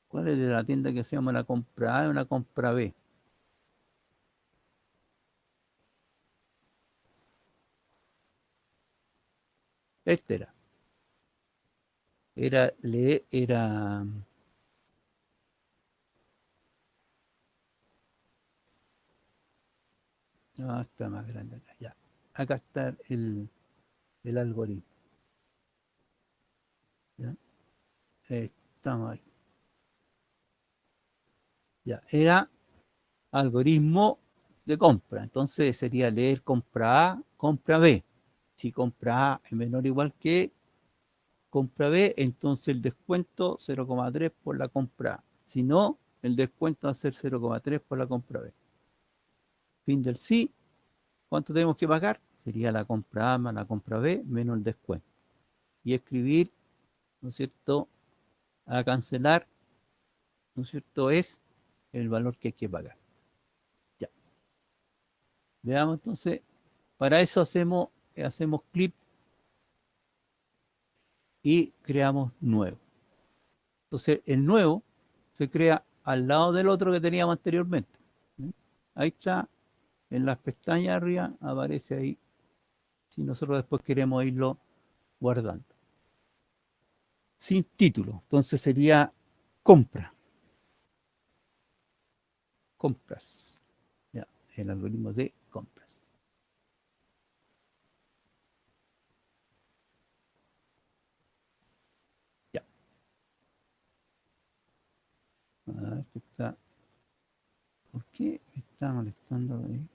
¿Cuál es de la tienda que se llama una compra A y una compra B? Este era. Era. No, está más grande acá. Ya. Acá está el algoritmo. ¿Ya? Estamos ahí. Ya. Era algoritmo de compra. Entonces sería leer compra A, compra B. Si compra A es menor o igual que compra B, entonces el descuento 0,3 por la compra A. Si no, el descuento va a ser 0,3 por la compra B. Fin del sí. ¿Cuánto tenemos que pagar? Sería la compra A más la compra B menos el descuento. Y escribir, ¿no es cierto?, a cancelar, ¿no es cierto?, es el valor que hay que pagar. Ya. Veamos entonces, para eso hacemos clic y creamos nuevo. Entonces, el nuevo se crea al lado del otro que teníamos anteriormente. Ahí está, en las pestañas arriba, aparece ahí, si nosotros después queremos irlo guardando. Sin título, entonces sería compra. Compras. Ya, el algoritmo de compras. Ya. Este está. ¿Por qué me está molestando ahí?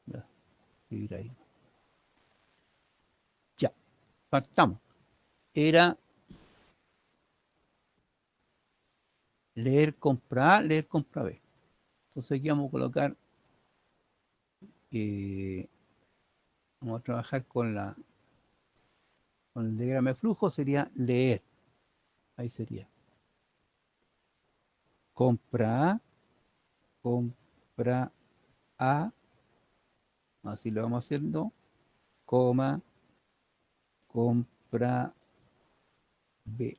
Ya, escribir ahí. Ya, partamos. Era leer compra A, leer compra B. Entonces aquí vamos a colocar, vamos a trabajar con el diagrama de flujo, sería leer. Ahí sería. Compra A, compra A, así lo vamos haciendo, coma, compra B.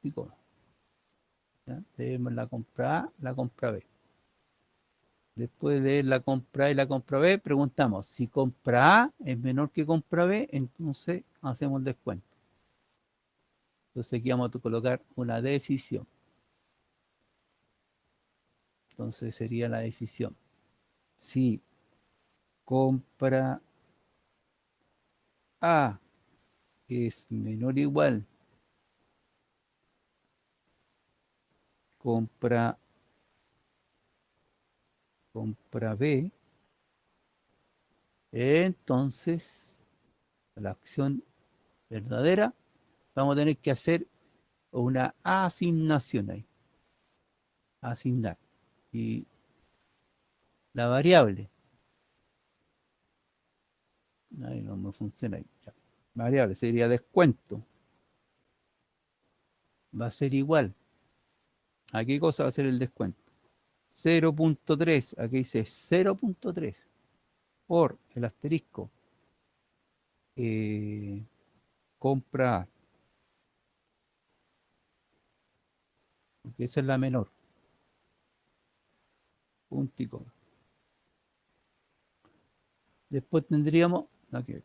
Y coma. ¿Ya? Leemos la compra A, la compra B. Después de la compra A y la compra B, preguntamos si compra A es menor que compra B, entonces hacemos el descuento. Entonces aquí vamos a colocar una decisión. Entonces sería la decisión. Si compra A es menor o igual compra B, entonces la acción verdadera, vamos a tener que hacer una asignación ahí. Asignar. Y la variable. Ahí no me funciona ahí. Ya. Variable sería descuento. Va a ser igual. ¿A qué cosa va a ser el descuento? 0.3. Aquí dice 0.3 por el asterisco. Compra A. Porque esa es la menor. Punto y coma. Después tendríamos aquí,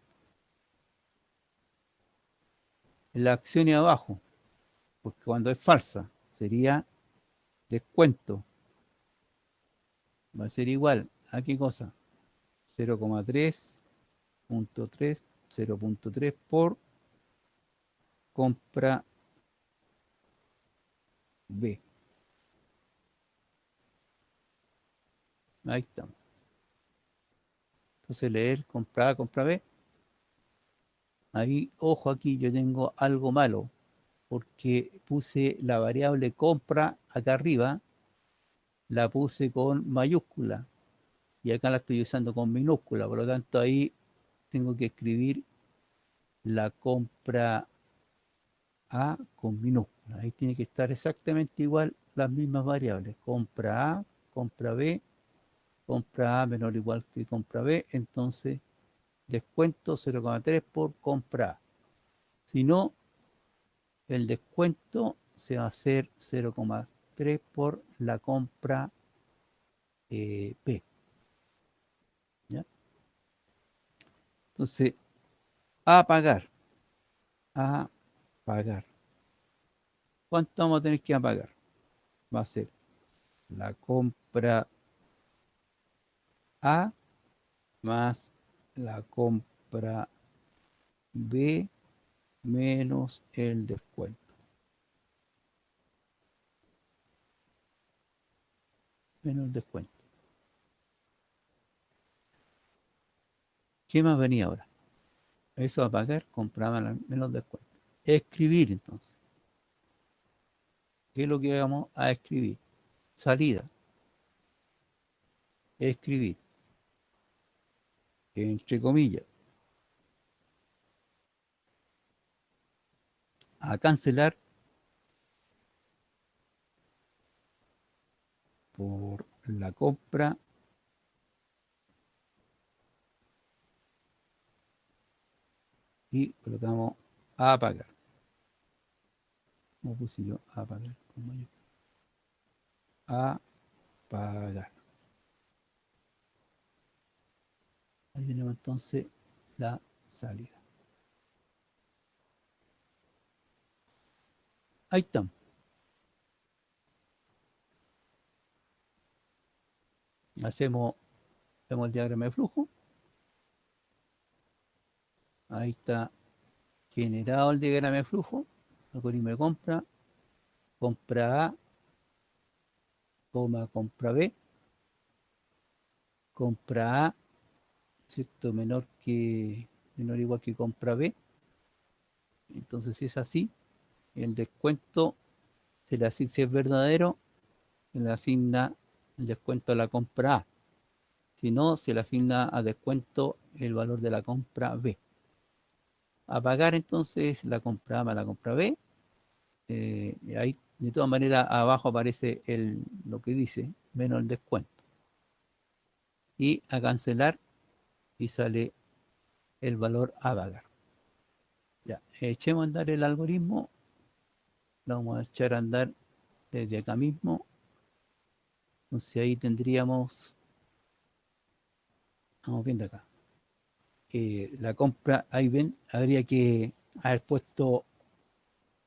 la acción y abajo, porque cuando es falsa sería descuento va a ser igual a qué cosa? 0,3.3, 0.3 por compra B. Ahí estamos. Entonces leer compra A, compra B. Ahí, ojo, aquí yo tengo algo malo, porque puse la variable compra acá arriba, la puse con mayúscula, y acá la estoy usando con minúscula, por lo tanto ahí tengo que escribir la compra A con minúscula. Ahí tiene que estar exactamente igual las mismas variables. Compra A, compra B, compra A menor o igual que compra B, entonces descuento 0,3 por compra A. Si no, el descuento se va a hacer 0,3 por la compra B. ¿Ya? Entonces, a pagar. A pagar. ¿Cuánto vamos a tener que pagar? Va a ser la compra A más la compra B menos el descuento. Menos el descuento. ¿Qué más venía ahora? Eso a pagar, compraba menos descuento. Escribir entonces. ¿Qué es lo que vamos a escribir? Salida. Escribir. Entre comillas. A cancelar por la compra y colocamos a pagar. ¿Cómo puse yo? A pagar. A pagar. Ahí tenemos entonces la salida. Ahí estamos. Vemos el diagrama de flujo. Ahí está generado el diagrama de flujo. Algoritmo de compra. Compra A, compra B. Compra A, ¿cierto? Menor o igual que compra B. Entonces, si es así, el descuento se le asigna, si es verdadero, se le asigna el descuento a la compra A. Si no, se le asigna a descuento el valor de la compra B. A pagar entonces la compra A más la compra B. Ahí, de todas maneras, abajo aparece lo que dice, menos el descuento. Y a cancelar y sale el valor a pagar. Ya, echemos a andar el algoritmo. Lo vamos a echar a andar desde acá mismo. Entonces ahí tendríamos, vamos viendo acá, la compra, ahí ven, habría que haber puesto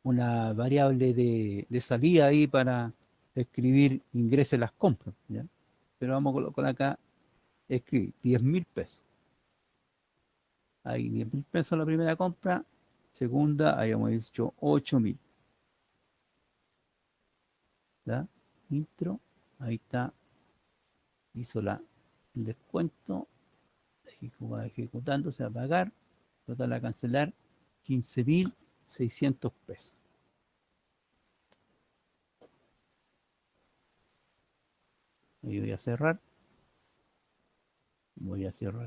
una variable de salida ahí para escribir ingrese las compras, ¿ya? Pero vamos a colocar acá, escribir 10.000 pesos. Ahí 10.000 pesos la primera compra, segunda, ahí hemos dicho 8.000. ¿Ya? Intro, ahí está, hizo el descuento, va ejecutándose a pagar, total a cancelar, 15.600 pesos. Ahí voy a cerrar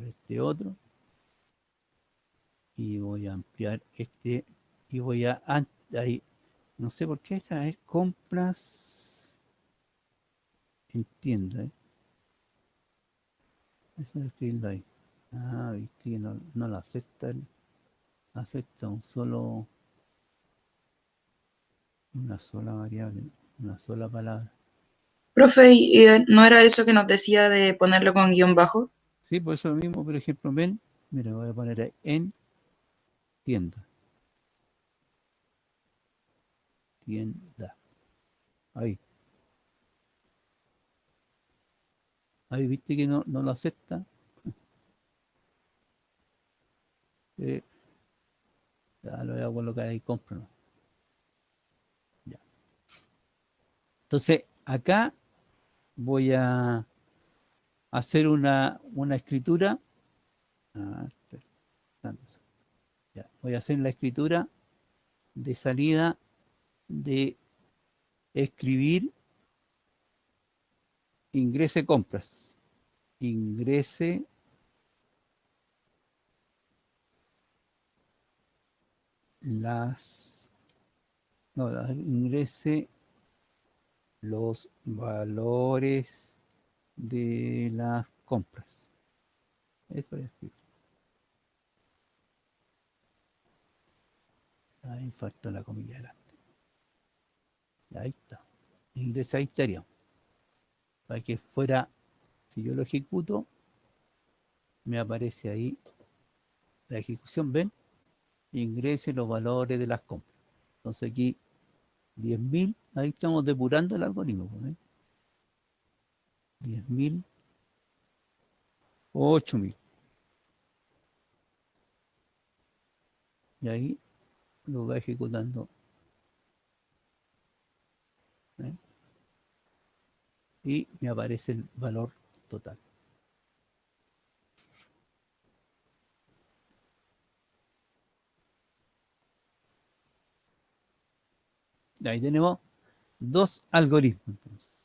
este otro y voy a ampliar este y voy a ahí, no sé por qué esta es compras en tienda, eso es escribirlo ahí. Viste que no lo acepta, acepta una sola variable, una sola palabra. Profe, ¿y no era eso que nos decía de ponerlo con guión bajo? Sí, por eso mismo, por ejemplo, ven, mira, voy a poner ahí, en tienda. Tienda. Ahí. Ahí viste que no lo acepta. Ya lo voy a colocar ahí, compro. ¿No? Ya. Entonces, acá voy a hacer una escritura. Ya, voy a hacer la escritura de salida de escribir ingrese compras. Ingrese ingrese los valores de las compras. Eso voy a escribir. Ahí falta la comilla delante. Ahí está. Ingresa ahí estaría. Para que fuera, si yo lo ejecuto, me aparece ahí la ejecución, ¿ven? Ingrese los valores de las compras. Entonces aquí 10.000, ahí estamos depurando el algoritmo. ¿ven? 10.000 o 8.000. Y ahí lo va ejecutando. ¿ven? Y me aparece el valor total. Y ahí tenemos dos algoritmos. Entonces.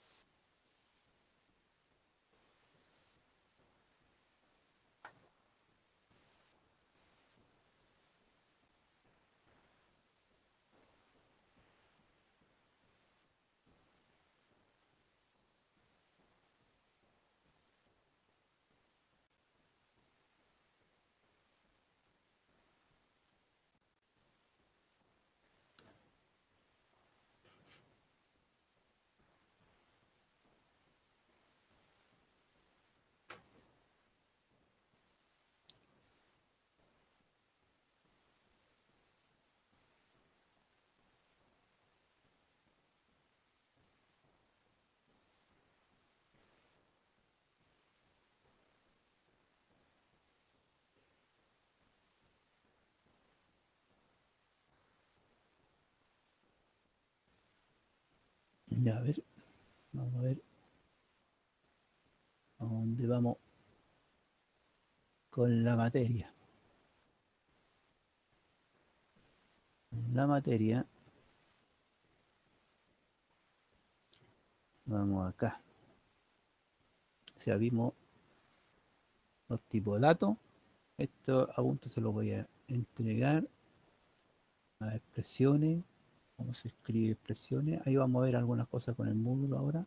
Ya, a ver, vamos a ver a dónde vamos con la materia. La materia, vamos acá. O sea, vimos los tipos de datos. Esto a punto se lo voy a entregar a expresiones. ¿Cómo se escribe expresiones? Ahí vamos a ver algunas cosas con el módulo ahora.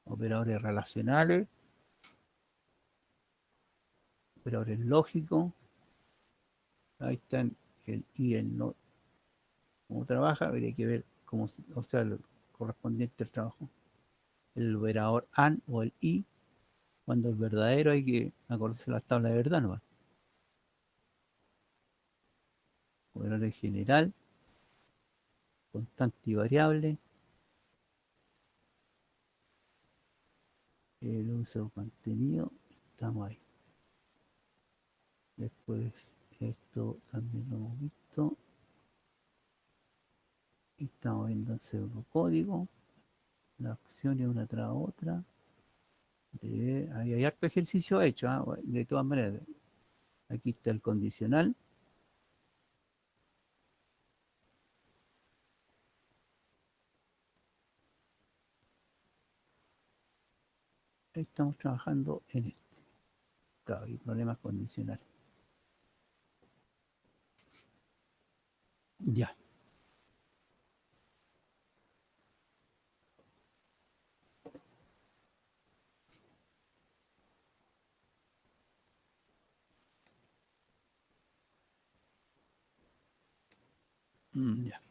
Operadores relacionales. Operadores lógicos. Ahí están el y el no. Cómo trabaja, habría que ver cómo, o sea, el correspondiente al trabajo. El operador AND o el I. Cuando es verdadero hay que acordarse las tablas de verdad, ¿no? Operador en general. Constante y variable. El uso de contenido. Estamos ahí. Después esto también lo hemos visto. Y estamos viendo el pseudocódigo. Las acciones una tras otra. Ahí hay harto ejercicio hecho, ¿eh? De todas maneras. Aquí está el condicional. Estamos trabajando en este. Claro, y problemas condicionales. Ya. Ya.